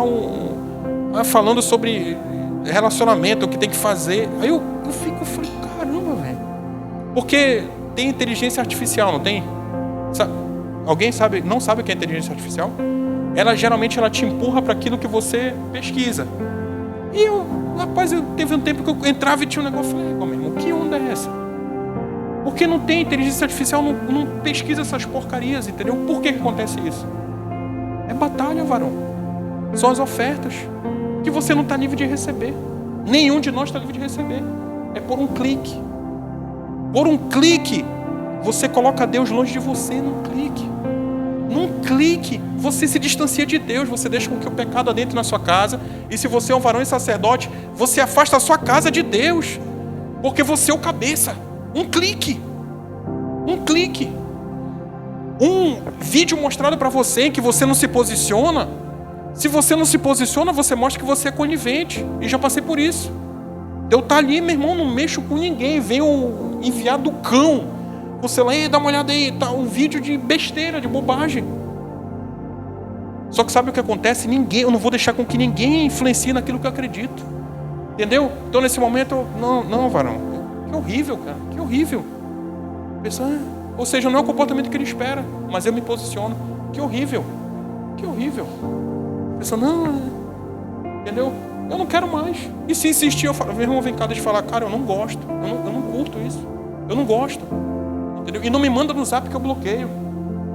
falando sobre relacionamento, o que tem que fazer. Aí eu falei, caramba, velho. Porque tem inteligência artificial, não tem? Alguém não sabe o que é inteligência artificial? Geralmente ela te empurra para aquilo que você pesquisa. E teve um tempo que eu entrava e tinha um negócio, eu falei, meu irmão, que onda é essa? Porque não tem inteligência artificial, não pesquisa essas porcarias, entendeu? Por que acontece isso? É batalha, varão. São as ofertas que você não está livre de receber. Nenhum de nós está livre de receber. É por um clique. Por um clique, você coloca Deus longe de você, num clique. Num clique, você se distancia de Deus, você deixa com que o pecado adentre na sua casa. E se você é um varão e sacerdote, você afasta a sua casa de Deus. Porque você é o cabeça. Um clique. Um clique. Um vídeo mostrado para você em que você não se posiciona. Se você não se posiciona, você mostra que você é conivente. E já passei por isso. Eu tá ali, meu irmão, não mexo com ninguém. Vem o enviado do cão. Você lá, dá uma olhada aí, tá um vídeo de besteira, de bobagem. Só que sabe o que acontece? Eu não vou deixar com que ninguém influencie naquilo que eu acredito. Entendeu? Então nesse momento, não, varão. Que horrível, cara. Que horrível. Ou seja, não é o comportamento que ele espera, mas eu me posiciono. Que horrível. Que horrível. Entendeu? Eu não quero mais. E se insistir, eu falo, meu irmão, vem cá, deixa eu falar, cara, eu não gosto. Eu não curto isso. Eu não gosto. Entendeu? E não me manda no zap que eu bloqueio.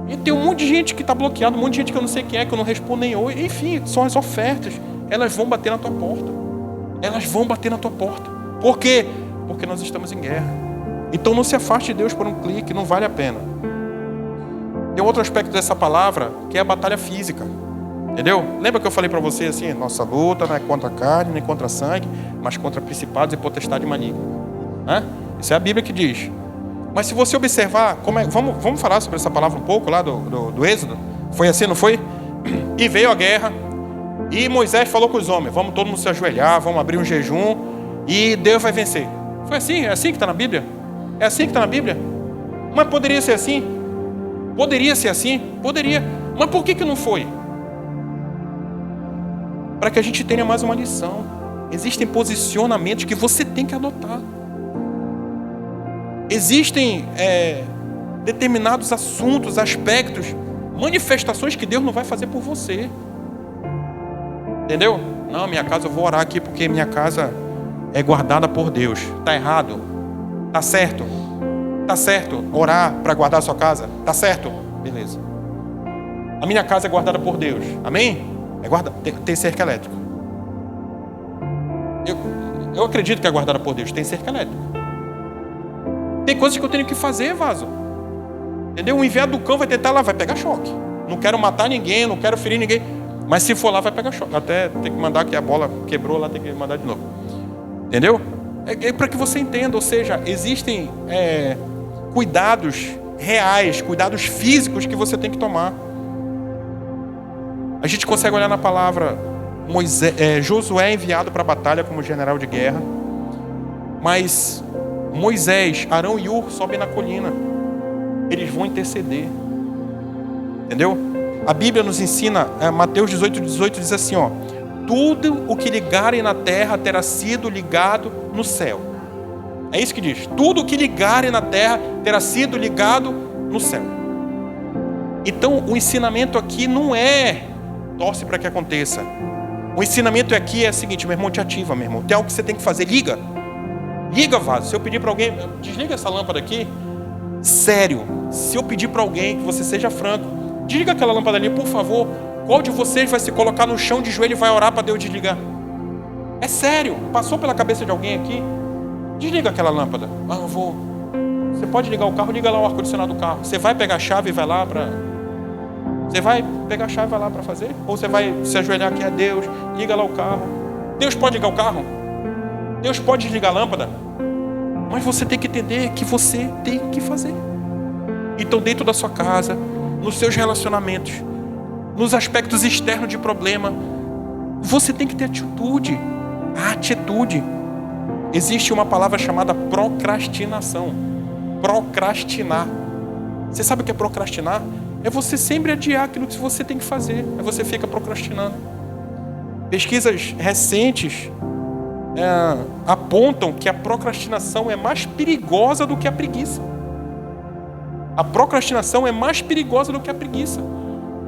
E tem um monte de gente que está bloqueado, um monte de gente que eu não sei quem é, que eu não respondo nem oi. Enfim, são as ofertas. Elas vão bater na tua porta. Elas vão bater na tua porta. Por quê? Porque nós estamos em guerra. Então não se afaste de Deus por um clique, não vale a pena. Tem outro aspecto dessa palavra, que é a batalha física. Entendeu? Lembra que eu falei para você assim, nossa luta não é contra a carne, nem contra sangue, mas contra principados e potestades malignas. Isso é a Bíblia que diz. Mas se você observar, vamos falar sobre essa palavra um pouco lá do Êxodo? Foi assim, não foi? E veio a guerra, e Moisés falou com os homens, vamos todo mundo se ajoelhar, vamos abrir um jejum, e Deus vai vencer. Foi assim? É assim que está na Bíblia? É assim que está na Bíblia? Mas poderia ser assim? Poderia ser assim? Poderia. Mas por que não foi? Para que a gente tenha mais uma lição. Existem posicionamentos que você tem que adotar. Existem determinados assuntos, aspectos, manifestações que Deus não vai fazer por você. Entendeu? Não, minha casa, eu vou orar aqui porque minha casa é guardada por Deus. Está errado? Está certo? Está certo orar para guardar a sua casa? Está certo? Beleza. A minha casa é guardada por Deus. Amém? Tem cerca elétrica. Eu acredito que é guardada por Deus. Tem cerca elétrica. Tem coisas que eu tenho que fazer, vaso. Entendeu? O enviado do cão vai tentar lá, vai pegar choque. Não quero matar ninguém, não quero ferir ninguém. Mas se for lá, vai pegar choque. Até tem que mandar que a bola quebrou lá, tem que mandar de novo. Entendeu? É para que você entenda. Ou seja, existem cuidados reais, cuidados físicos que você tem que tomar. A gente consegue olhar na palavra Josué enviado para a batalha como general de guerra. Mas Moisés, Arão e Hur sobem na colina. Eles vão interceder. Entendeu? A Bíblia nos ensina, Mateus 18 diz assim, ó: tudo o que ligarem na terra terá sido ligado no céu. É isso que diz. Tudo o que ligarem na terra terá sido ligado no céu. Então o ensinamento aqui não é torce para que aconteça. O ensinamento aqui é o seguinte: meu irmão, te ativa, meu irmão. Tem algo que você tem que fazer, liga, vaso. Se eu pedir para alguém, desliga essa lâmpada aqui. Sério, se eu pedir para alguém que você seja franco, desliga aquela lâmpada ali, por favor. Qual de vocês vai se colocar no chão de joelho e vai orar para Deus desligar? É sério, passou pela cabeça de alguém aqui? Desliga aquela lâmpada. Eu vou. Você pode ligar o carro, liga lá o ar-condicionado do carro. Você vai pegar a chave e vai lá para... Você vai pegar a chave e vai lá para fazer? Ou você vai se ajoelhar aqui a Deus, liga lá o carro. Deus pode ligar o carro? Deus pode desligar a lâmpada? Mas você tem que entender que você tem que fazer. Então, dentro da sua casa, nos seus relacionamentos, nos aspectos externos de problema, você tem que ter atitude. A atitude. Existe uma palavra chamada procrastinação. Procrastinar. Você sabe o que é procrastinar? É você sempre adiar aquilo que você tem que fazer. É você fica procrastinando. Pesquisas recentes apontam que a procrastinação é mais perigosa do que a preguiça. A procrastinação é mais perigosa do que a preguiça.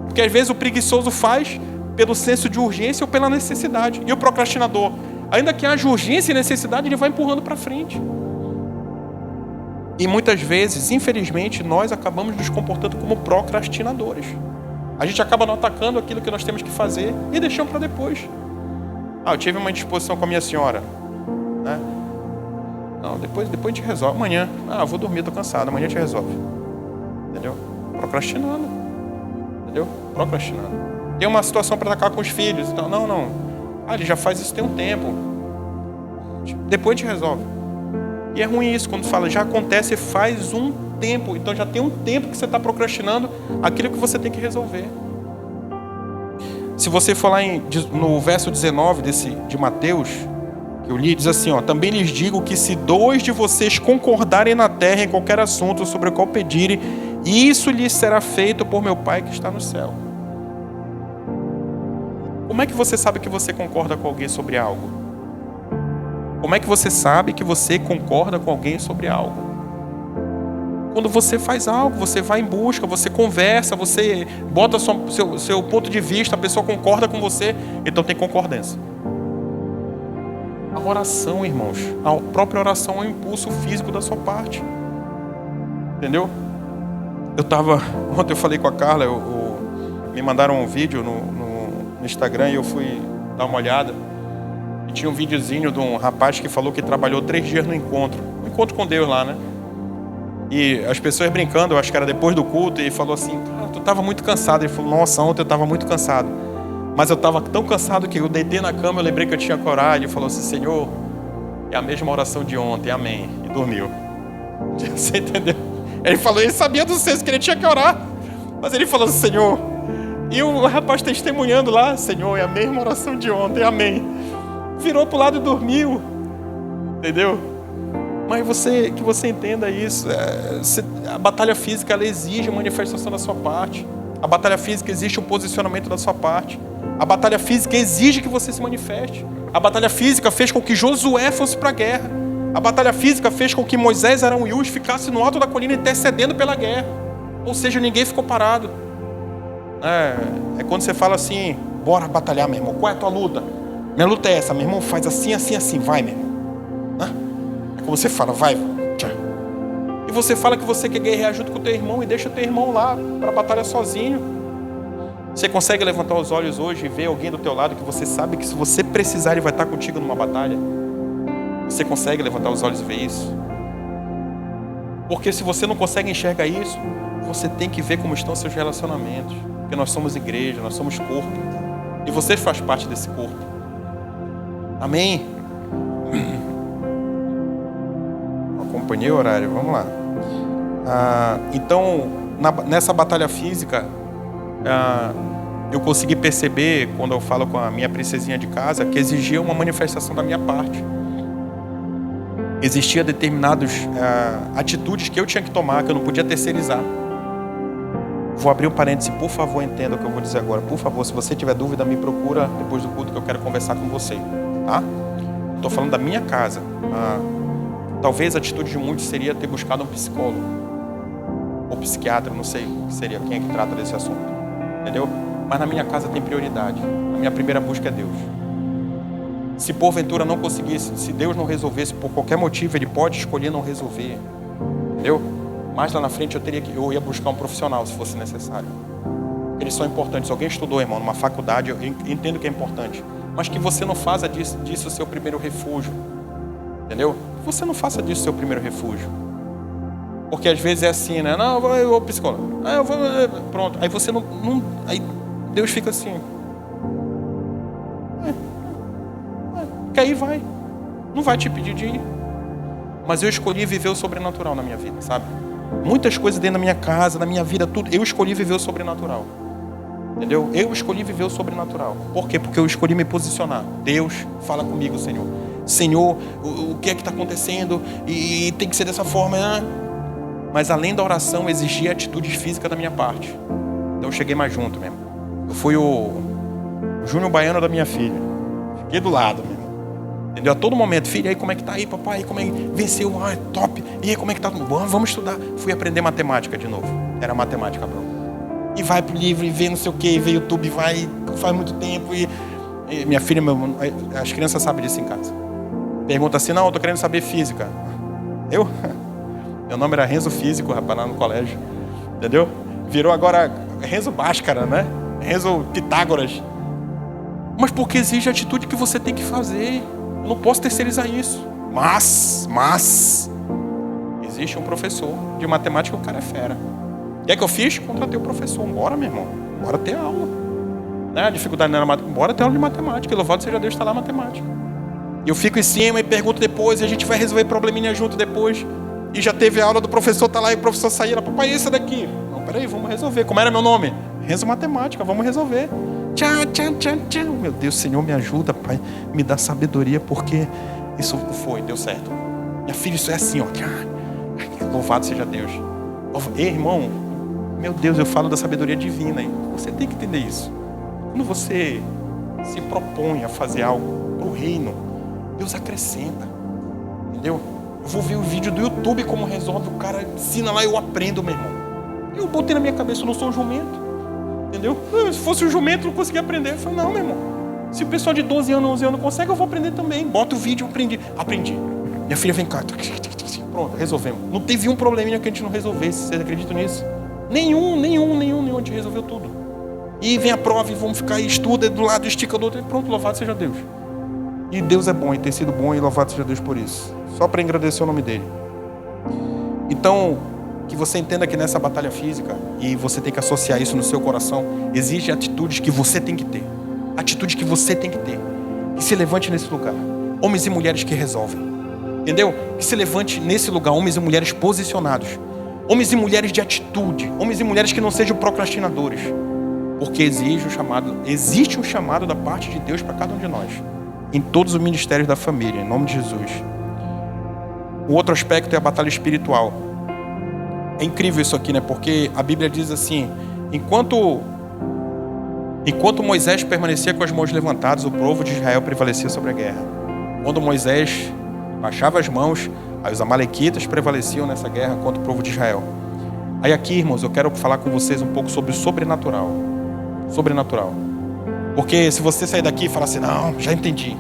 Porque às vezes o preguiçoso faz pelo senso de urgência ou pela necessidade. E o procrastinador, ainda que haja urgência e necessidade, ele vai empurrando para frente. E muitas vezes, infelizmente, nós acabamos nos comportando como procrastinadores. A gente acaba não atacando aquilo que nós temos que fazer e deixamos para depois. Eu tive uma indisposição com a minha senhora, né? Não, depois a gente resolve. Amanhã, eu vou dormir, estou cansado, amanhã a gente resolve. Entendeu? Procrastinando. Entendeu? Procrastinando. Tem uma situação para atacar com os filhos. Então, não. Ele já faz isso tem um tempo. Depois a gente resolve. E é ruim isso, quando fala, já acontece faz um tempo. Então já tem um tempo que você está procrastinando aquilo que você tem que resolver. Se você for lá no verso 19 de Mateus, que eu li, diz assim, também lhes digo que se 2 de vocês concordarem na terra em qualquer assunto sobre o qual pedirem, isso lhes será feito por meu Pai que está no céu. Como é que você sabe que você concorda com alguém sobre algo? Como é que você sabe que você concorda com alguém sobre algo? Quando você faz algo, você vai em busca, você conversa, você bota seu ponto de vista, a pessoa concorda com você, então tem concordância. A oração, irmãos, a própria oração é um impulso físico da sua parte. Entendeu? Ontem eu falei com a Carla, me mandaram um vídeo no Instagram e eu fui dar uma olhada. E tinha um videozinho de um rapaz que falou que trabalhou 3 dias no encontro com Deus lá, né? E as pessoas brincando, eu acho que era depois do culto, e ele falou assim, tu estava muito cansado. Ele falou, nossa, ontem eu estava muito cansado. Mas eu estava tão cansado que eu deitei na cama, eu lembrei que eu tinha que orar. E ele falou assim, Senhor, é a mesma oração de ontem, amém. E dormiu. Você entendeu? Ele falou, ele sabia do senso que ele tinha que orar. Mas ele falou assim, Senhor. E o rapaz testemunhando lá, Senhor, é a mesma oração de ontem, amém. Virou para o lado e dormiu. Entendeu? Mas que você entenda isso. A batalha física, ela exige uma manifestação da sua parte. A batalha física exige um posicionamento da sua parte. A batalha física exige que você se manifeste. A batalha física fez com que Josué fosse para a guerra. A batalha física fez com que Moisés, Arão e Hur ficassem no alto da colina intercedendo pela guerra. Ou seja, ninguém ficou parado. É quando você fala assim, bora batalhar, meu irmão. Qual é a tua luta? Minha luta é essa, meu irmão, faz assim, assim, assim. Vai, meu irmão. É como você fala, vai. Tchau. E você fala que você quer guerrear junto com o teu irmão e deixa o teu irmão lá para a batalha sozinho. Você consegue levantar os olhos hoje e ver alguém do teu lado que você sabe que se você precisar ele vai estar contigo numa batalha? Você consegue levantar os olhos e ver isso? Porque se você não consegue enxergar isso, você tem que ver como estão seus relacionamentos. Porque nós somos igreja, nós somos corpo. E você faz parte desse corpo. Amém? Acompanhei o horário, vamos lá. Então, nessa batalha física, eu consegui perceber, quando eu falo com a minha princesinha de casa, que exigia uma manifestação da minha parte. Existia determinadas atitudes que eu tinha que tomar, que eu não podia terceirizar. Vou abrir um parêntese, por favor, entenda o que eu vou dizer agora. Por favor, se você tiver dúvida, me procura depois do culto que eu quero conversar com você. Tá? Estou falando da minha casa. Talvez a atitude de muitos seria ter buscado um psicólogo. Ou psiquiatra, não sei o que seria, quem é que trata desse assunto. Entendeu? Mas na minha casa tem prioridade. A minha primeira busca é Deus. Se porventura não conseguisse, se Deus não resolvesse por qualquer motivo, Ele pode escolher não resolver. Entendeu? Mais lá na frente eu ia buscar um profissional se fosse necessário. Eles são importantes. Alguém estudou, irmão, numa faculdade, eu entendo que é importante. Mas que você não faça disso o seu primeiro refúgio. Entendeu? Que você não faça disso o seu primeiro refúgio. Porque às vezes é assim, né? Não, eu vou ao psicólogo. Eu vou... Pronto. Aí você não... Aí Deus fica assim. Que aí vai. Não vai te pedir de ir. Mas eu escolhi viver o sobrenatural na minha vida, sabe? Muitas coisas dentro da minha casa, na minha vida, tudo. Eu escolhi viver o sobrenatural. Entendeu? Eu escolhi viver o sobrenatural. Por quê? Porque eu escolhi me posicionar. Deus, fala comigo, Senhor. Senhor, o que é que está acontecendo? E tem que ser dessa forma, né? Mas além da oração, exigia atitudes físicas da minha parte. Então eu cheguei mais junto mesmo. Eu fui o Júnior Baiano da minha filha. Fiquei do lado mesmo. Entendeu? A todo momento, filha, aí como é que tá aí, papai? Como é que venceu? Top. E aí como é que tá? Bom, vamos estudar. Fui aprender matemática de novo. Era matemática, bro. E vai pro livro e vê não sei o que, vê YouTube, vai, faz muito tempo. E minha filha, as crianças sabem disso em casa. Pergunta assim, não, eu tô querendo saber física. Eu? Meu nome era Renzo Físico, rapaz, lá no colégio. Entendeu? Virou agora Renzo Bhaskara, né? Renzo Pitágoras. Mas porque exige a atitude que você tem que fazer. Eu não posso terceirizar isso. Mas existe um professor de matemática, o cara é fera. O que é que eu fiz? Contratei o professor. Bora, meu irmão. Bora ter aula. Né? A dificuldade não era matemática. Bora ter aula de matemática. Louvado seja Deus, está lá a matemática. E eu fico em cima e pergunto depois. E a gente vai resolver probleminha junto depois. E já teve a aula do professor, tá lá e o professor saía. Papai, esse daqui. Não, peraí, vamos resolver. Como era meu nome? Renzo Matemática, vamos resolver. Tchau. Meu Deus, Senhor, me ajuda, Pai. Me dá sabedoria, porque isso deu certo. Minha filha, isso é assim, ó. Louvado seja Deus. Ei, irmão, meu Deus, eu falo da sabedoria divina, hein? Você tem que entender isso. Quando você se propõe a fazer algo pro reino, Deus acrescenta. Entendeu? Eu vou ver o vídeo do YouTube como resolve, o cara ensina lá, eu aprendo, meu irmão. Eu botei na minha cabeça, eu não sou um jumento. Entendeu? Se fosse um jumento, eu não conseguia aprender. Eu falei, não, meu irmão. Se o pessoal de 12 anos, 11 anos consegue, eu vou aprender também. Bota o vídeo, aprendi. Minha filha, vem cá. Pronto, resolvemos. Não teve um probleminha que a gente não resolvesse. Vocês acreditam nisso? Nenhum. A gente resolveu tudo. E vem a prova e vamos ficar aí, estuda do lado, estica do outro. E pronto, louvado seja Deus. E Deus é bom, e tem sido bom, e louvado seja Deus por isso. Só para agradecer o nome dele. Então, que você entenda que nessa batalha física, e você tem que associar isso no seu coração, exige atitudes que você tem que ter. Atitudes que você tem que ter. Que se levante nesse lugar. Homens e mulheres que resolvem. Entendeu? Que se levante nesse lugar, homens e mulheres posicionados. Homens e mulheres de atitude. Homens e mulheres que não sejam procrastinadores. Porque existe um chamado da parte de Deus para cada um de nós. Em todos os ministérios da família, em nome de Jesus. O outro aspecto é a batalha espiritual. É incrível isso aqui, né? Porque a Bíblia diz assim, enquanto Moisés permanecia com as mãos levantadas, o povo de Israel prevalecia sobre a guerra. Quando Moisés baixava as mãos, aí os amalequitas prevaleciam nessa guerra contra o povo de Israel. Aí aqui, irmãos, eu quero falar com vocês um pouco sobre o sobrenatural. Sobrenatural. Porque se você sair daqui e falar assim, não, já entendi.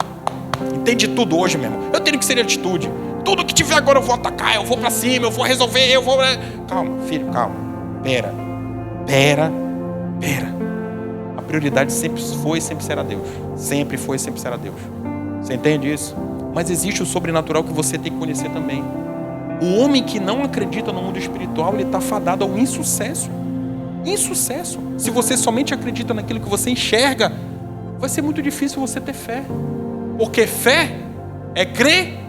Entendi tudo hoje mesmo. Eu tenho que ser de atitude. Tudo que tiver agora eu vou atacar, eu vou pra cima, eu vou resolver, eu vou... Calma, filho, calma. Pera. A prioridade sempre foi e sempre será Deus. Sempre foi e sempre será Deus. Você entende isso? Mas existe o sobrenatural que você tem que conhecer também. O homem que não acredita no mundo espiritual, ele está fadado ao insucesso. Insucesso. Se você somente acredita naquilo que você enxerga, vai ser muito difícil você ter fé. Porque fé é crer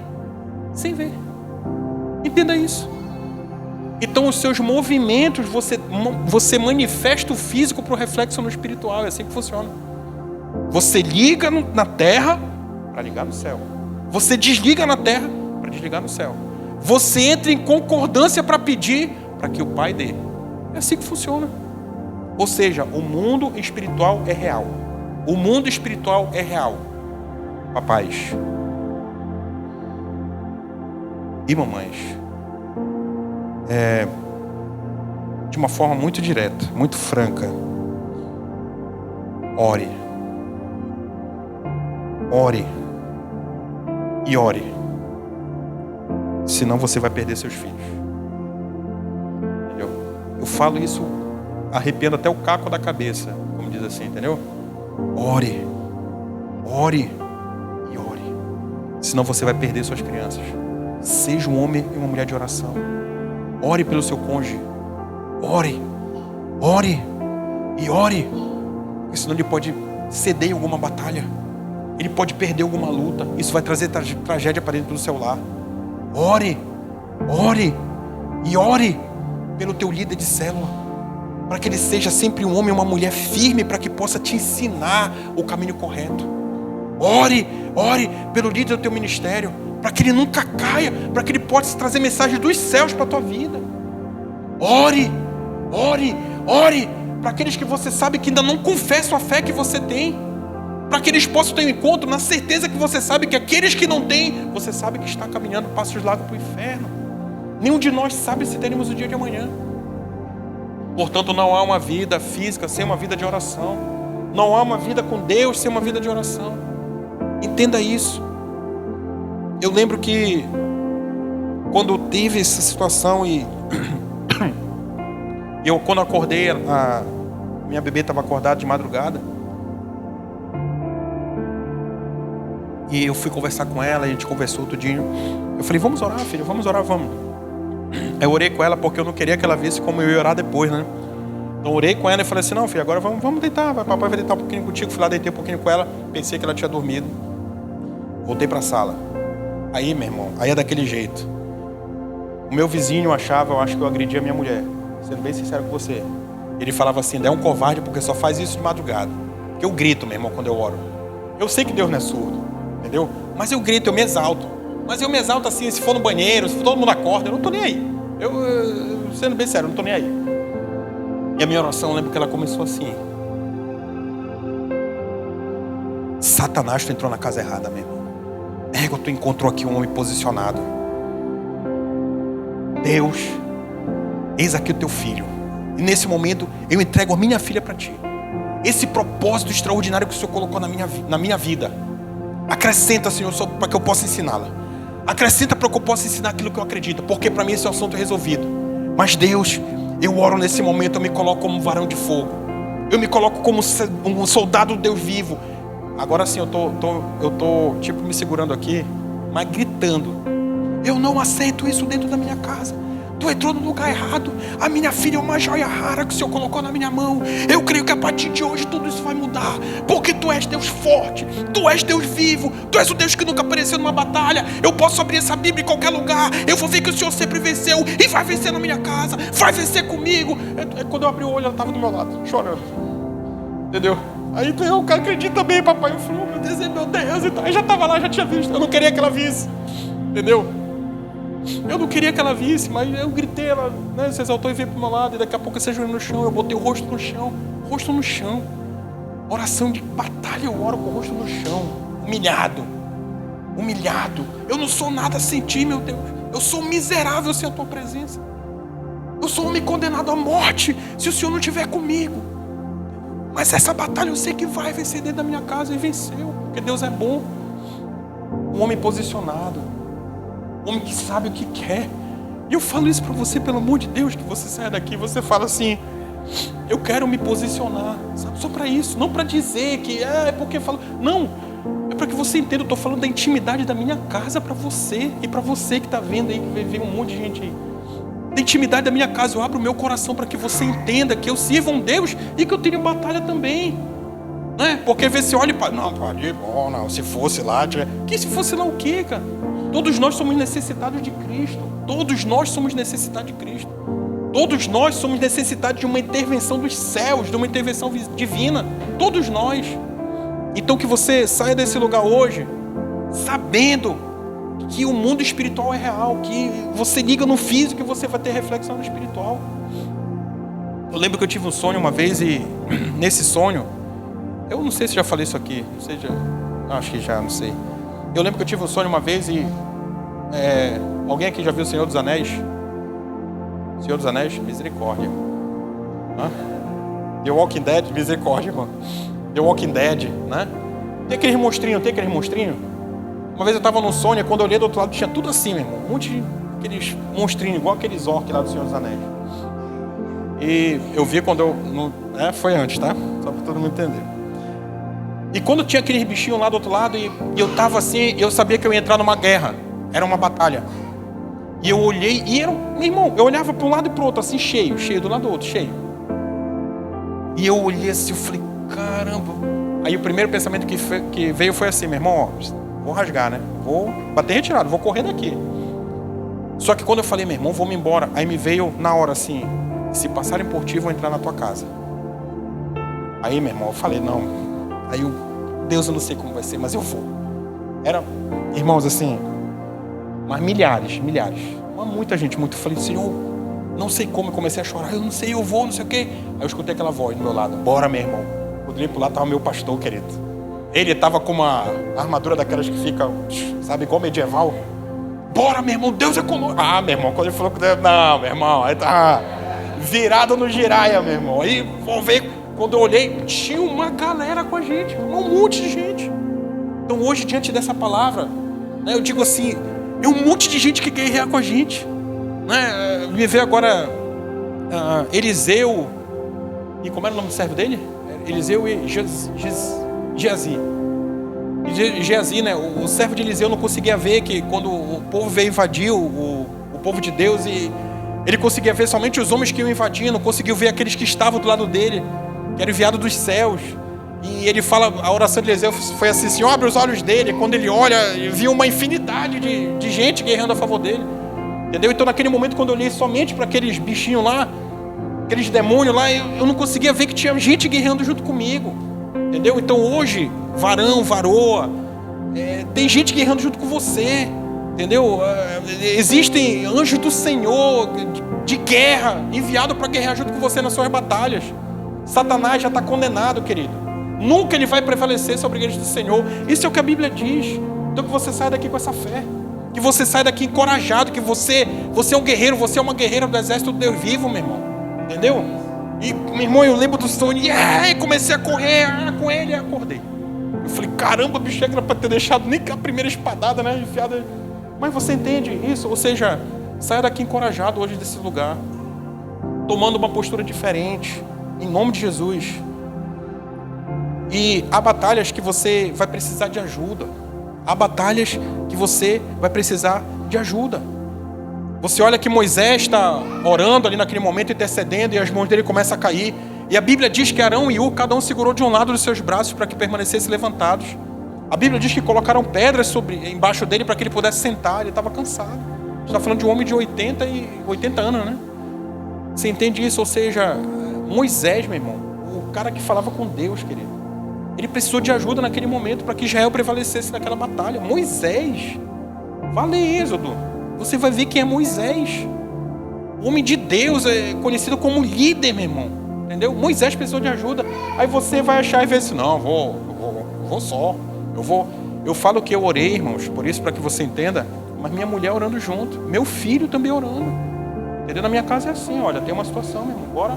sem ver. Entenda isso. Então os seus movimentos, você manifesta o físico para o reflexo no espiritual. É assim que funciona. Você liga na terra para ligar no céu. Você desliga na terra para desligar no céu. Você entra em concordância para pedir para que o Pai dê. É assim que funciona. Ou seja, o mundo espiritual é real. O mundo espiritual é real. Papais e mamães, de uma forma muito direta, muito franca, ore. Ore. E ore. Senão você vai perder seus filhos. Entendeu? Eu falo isso arrepiando até o caco da cabeça, como diz assim, entendeu? Ore. Ore. E ore. Senão você vai perder suas crianças. Seja um homem e uma mulher de oração. Ore pelo seu cônjuge. Ore. Ore. E ore. Porque senão ele pode ceder em alguma batalha. Ele pode perder alguma luta. Isso vai trazer tragédia para dentro do seu lar. Ore. Ore. E ore pelo teu líder de célula. Para que ele seja sempre um homem e uma mulher firme, para que possa te ensinar o caminho correto. Ore. Ore pelo líder do teu ministério, para que ele nunca caia, para que ele possa trazer mensagens dos céus para a tua vida. Ore, ore, ore, para aqueles que você sabe que ainda não confessam a fé que você tem, para que eles possam ter um encontro na certeza que você sabe que aqueles que não têm, você sabe que está caminhando passos largos para o inferno. Nenhum de nós sabe se teremos o dia de amanhã. Portanto, não há uma vida física sem uma vida de oração. Não há uma vida com Deus sem uma vida de oração. Entenda isso. Eu lembro que quando tive essa situação e eu quando acordei, a minha bebê estava acordada de madrugada. E eu fui conversar com ela, a gente conversou tudinho. Eu falei, vamos orar, filho, vamos orar, vamos. Eu orei com ela porque eu não queria que ela visse como eu ia orar depois, né? Então eu orei com ela e falei assim, não, filho, agora vamos deitar, papai vai deitar um pouquinho contigo. Fui lá, deitei um pouquinho com ela, pensei que ela tinha dormido. Voltei para a sala. Aí, meu irmão, aí é daquele jeito. O meu vizinho achava, eu acho que eu agredi a minha mulher. Sendo bem sincero com você. Ele falava assim, é um covarde porque só faz isso de madrugada. Porque eu grito, meu irmão, quando eu oro. Eu sei que Deus não é surdo, entendeu? Mas eu grito, eu me exalto. Mas eu me exalto assim, se for no banheiro, se todo mundo acorda, eu não tô nem aí. Sendo bem sério, eu não tô nem aí. E a minha oração, eu lembro que ela começou assim. Satanás, tu entrou na casa errada, meu irmão. Tu encontrou aqui um homem posicionado. Deus, eis aqui o teu filho. E nesse momento eu entrego a minha filha para ti. Esse propósito extraordinário que o Senhor colocou na minha vida, acrescenta, Senhor, para que eu possa ensiná-la. Acrescenta para que eu possa ensinar aquilo que eu acredito, porque para mim esse é o assunto resolvido. Mas Deus, eu oro nesse momento, eu me coloco como um varão de fogo. Eu me coloco como um soldado do Deus vivo. Agora sim, eu tô tipo me segurando aqui, mas gritando. Eu não aceito isso dentro da minha casa. Tu entrou no lugar errado. A minha filha é uma joia rara que o Senhor colocou na minha mão. Eu creio que a partir de hoje tudo isso vai mudar. Porque tu és Deus forte. Tu és Deus vivo. Tu és o Deus que nunca apareceu numa batalha. Eu posso abrir essa Bíblia em qualquer lugar. Eu vou ver que o Senhor sempre venceu. E vai vencer na minha casa. Vai vencer comigo. Quando eu abri o olho, ela estava do meu lado, chorando. Entendeu? Aí eu acredito também, papai. Eu falei, meu Deus, então. Eu já estava lá, já tinha visto. Eu não queria que ela visse. Entendeu? Eu não queria que ela visse, mas eu gritei, ela, né, se exaltou e veio para o meu lado. E daqui a pouco eu se ajoelhei no chão, eu botei o rosto no chão. Rosto no chão. Oração de batalha, eu oro com o rosto no chão. Humilhado. humilhado. Eu não sou nada sem ti, meu Deus. Eu sou miserável sem a tua presença. Eu sou um homem condenado à morte se o Senhor não estiver comigo. Mas essa batalha eu sei que vai vencer dentro da minha casa, e venceu, porque Deus é bom. Um homem posicionado, um homem que sabe o que quer. E eu falo isso para você, pelo amor de Deus, que você saia daqui e você fala assim: eu quero me posicionar, sabe? Só para isso, não para dizer que é porque falo. Não, é para que você entenda. Eu estou falando da intimidade da minha casa para você, e para você que está vendo aí, que vê um monte de gente aí. Da intimidade da minha casa, eu abro o meu coração para que você entenda que eu sirvo a um Deus e que eu tenho batalha também, né? Porque às vezes você olha e fala: não, pode, bom, não, se fosse lá, que se fosse lá o quê, cara? Todos nós somos necessitados de Cristo. Todos nós somos necessitados de Cristo. Todos nós somos necessitados de uma intervenção dos céus, de uma intervenção divina. Todos nós. Então que você saia desse lugar hoje sabendo que o mundo espiritual é real, que você liga no físico e você vai ter reflexão no espiritual. Eu lembro que eu tive um sonho uma vez, e nesse sonho, eu não sei se já falei isso aqui, não sei, acho que já, não sei. Eu lembro que eu tive um sonho uma vez e alguém aqui já viu o Senhor dos Anéis? Senhor dos Anéis? Misericórdia. The Walking Dead? Misericórdia, irmão. The Walking Dead, né? Tem aqueles monstrinhos? Uma vez eu estava num sonho, e quando eu olhei do outro lado tinha tudo assim, meu irmão. Um monte de aqueles monstrinhos, igual aqueles orcs lá do Senhor dos Anéis. E eu vi quando eu... foi antes, tá? Só para todo mundo entender. E quando tinha aqueles bichinhos lá do outro lado, e eu estava assim, eu sabia que eu ia entrar numa guerra. Era uma batalha. E eu olhei, e era... Meu irmão, eu olhava para um lado e para o outro, assim, cheio do lado do outro, cheio. E eu olhei assim, eu falei: caramba. Aí o primeiro pensamento que veio foi assim: meu irmão, ó, vou rasgar, né? Vou bater retirado, vou correr daqui. Só que quando eu falei: meu irmão, vou me embora, aí me veio na hora assim: se passarem por ti, vou entrar na tua casa. Aí, meu irmão, eu falei: não. Aí Deus, eu não sei como vai ser, mas eu vou. Era, irmãos, assim, mas milhares, muita gente, muito. Eu falei: Senhor, não sei como, eu comecei a chorar, eu não sei, eu vou, não sei o quê. Aí eu escutei aquela voz do meu lado: bora, meu irmão. Quando eu olhei pro lado, estava meu pastor querido. Ele estava com uma armadura daquelas que fica, sabe, igual medieval. Bora, meu irmão, Deus é conosco. Ah, meu irmão, quando ele falou que Deus... Não, meu irmão, aí tá virado no giraia, meu irmão. Aí, vamos ver, quando eu olhei, tinha uma galera com a gente, um monte de gente. Então hoje, diante dessa palavra, né, eu digo assim, é um monte de gente que quer guerrear com a gente, né? Me veio agora Eliseu, e como era o nome do servo dele? Eliseu e Geazi, né? O servo de Eliseu não conseguia ver que quando o povo veio invadir o povo de Deus, e ele conseguia ver somente os homens que iam invadir, não conseguiu ver aqueles que estavam do lado dele, que era enviado dos céus. E ele fala, a oração de Eliseu foi assim: Senhor, abre os olhos dele. Quando ele olha, viu uma infinidade de gente guerreando a favor dele, entendeu? Então naquele momento, quando eu olhei somente para aqueles bichinhos lá, aqueles demônios lá, eu não conseguia ver que tinha gente guerreando junto comigo, entendeu? Então hoje, varão, varoa, tem gente guerreando junto com você, entendeu? Existem anjos do Senhor de guerra, enviado para guerrear junto com você nas suas batalhas. Satanás já está condenado, querido. Nunca ele vai prevalecer sobre a igreja do Senhor. Isso é o que a Bíblia diz. Então que você saia daqui com essa fé, que você saia daqui encorajado, que você é um guerreiro, você é uma guerreira do exército do Deus vivo, meu irmão. Entendeu? E, meu irmão, eu lembro do sonho, e comecei a correr com ele, e acordei. Eu falei: caramba, bicho, era para ter deixado nem a primeira espadada, né, enfiada. Mas você entende isso? Ou seja, saia daqui encorajado hoje desse lugar, tomando uma postura diferente, em nome de Jesus. E há batalhas que você vai precisar de ajuda. Há batalhas que você vai precisar de ajuda. Você olha que Moisés está orando ali naquele momento, intercedendo, e as mãos dele começam a cair. E a Bíblia diz que Arão e Ur, cada um segurou de um lado dos seus braços para que permanecessem levantados. A Bíblia diz que colocaram pedras embaixo dele para que ele pudesse sentar. Ele estava cansado. A gente está falando de um homem de 80 anos, né? Você entende isso? Ou seja, Moisés, meu irmão, o cara que falava com Deus, querido, ele precisou de ajuda naquele momento para que Israel prevalecesse naquela batalha. Moisés. Vá ler Êxodo. Você vai ver quem é Moisés. O homem de Deus é conhecido como líder, meu irmão. Entendeu? Moisés precisou de ajuda. Aí você vai achar e ver assim: não, eu vou só. Eu vou. Eu falo que eu orei, irmãos, por isso, para que você entenda, mas minha mulher orando junto, meu filho também orando. Entendeu? Na minha casa é assim, olha, tem uma situação, meu irmão, bora.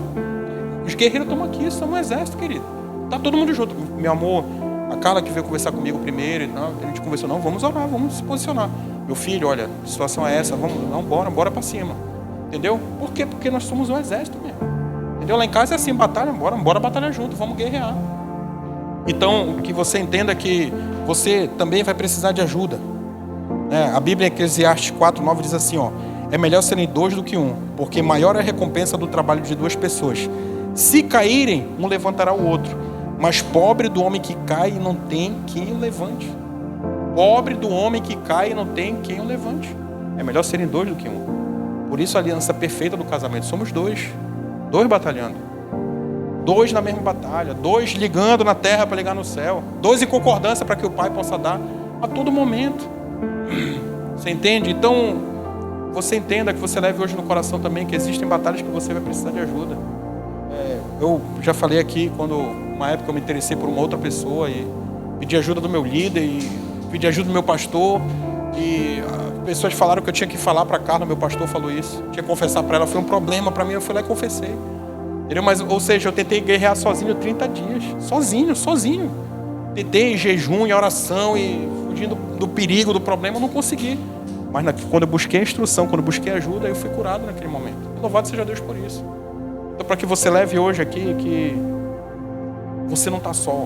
Os guerreiros estão aqui, são um exército, querido. Tá todo mundo junto. Meu amor, a Carla que veio conversar comigo primeiro, e não, a gente conversou, não, vamos orar, vamos se posicionar. Meu filho, olha, a situação é essa, vamos, não, bora para cima. Entendeu? Por quê? Porque nós somos um exército mesmo. Entendeu? Lá em casa é assim, batalha, bora batalhar junto, vamos guerrear. Então, que você entenda que você também vai precisar de ajuda. A Bíblia em Eclesiastes 4:9 diz assim, ó, é melhor serem dois do que um, porque maior é a recompensa do trabalho de duas pessoas. Se caírem, um levantará o outro, mas pobre do homem que cai e não tem quem o levante. Pobre do homem que cai e não tem quem o levante. É melhor serem dois do que um. Por isso a aliança perfeita do casamento, somos dois batalhando. Dois na mesma batalha, dois ligando na terra para ligar no céu, dois em concordância para que o Pai possa dar a todo momento. Você entende? Então, você entenda, que você leve hoje no coração também que existem batalhas que você vai precisar de ajuda. Eu já falei aqui, quando uma época eu me interessei por uma outra pessoa e pedi ajuda do meu líder e pedi ajuda do meu pastor, e pessoas falaram que eu tinha que falar para Carla, meu pastor falou isso, tinha que confessar para ela, foi um problema para mim, eu fui lá e confessei. Entendeu? Mas, ou seja, eu tentei guerrear sozinho 30 dias, sozinho. Tentei em jejum, em oração e fugindo do perigo, do problema, eu não consegui. Mas quando eu busquei a instrução, quando eu busquei ajuda, eu fui curado naquele momento. Louvado seja Deus por isso. Então, para que você leve hoje aqui, que você não está só.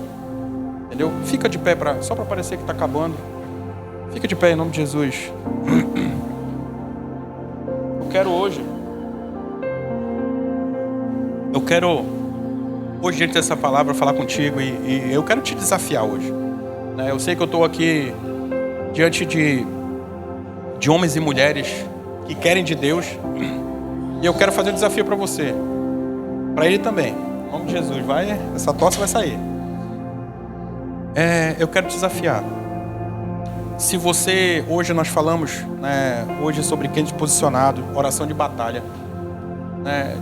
Entendeu? Fica de pé, só para parecer que está acabando. Fica de pé em nome de Jesus. Eu quero hoje, diante dessa palavra, falar contigo e eu quero te desafiar hoje. Eu sei que eu estou aqui diante de homens e mulheres que querem de Deus, e eu quero fazer um desafio para você, para ele também. Em nome de Jesus, essa tosse vai sair. Eu quero te desafiar. Se você, hoje nós falamos, hoje sobre crente posicionado, oração de batalha.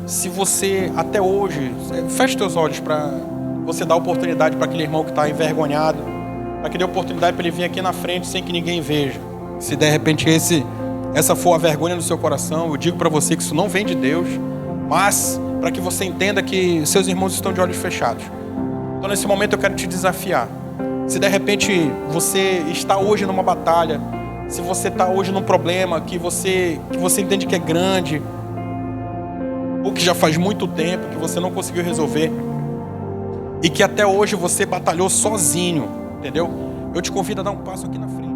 Se você até hoje, feche teus olhos para você dar oportunidade para aquele irmão que está envergonhado, para que dê oportunidade para ele vir aqui na frente sem que ninguém veja. Se de repente essa for a vergonha do seu coração, eu digo para você que isso não vem de Deus, mas para que você entenda que seus irmãos estão de olhos fechados. Então nesse momento eu quero te desafiar. Se de repente você está hoje numa batalha, se você está hoje num problema que você entende que é grande, ou que já faz muito tempo que você não conseguiu resolver, e que até hoje você batalhou sozinho, entendeu? Eu te convido a dar um passo aqui na frente.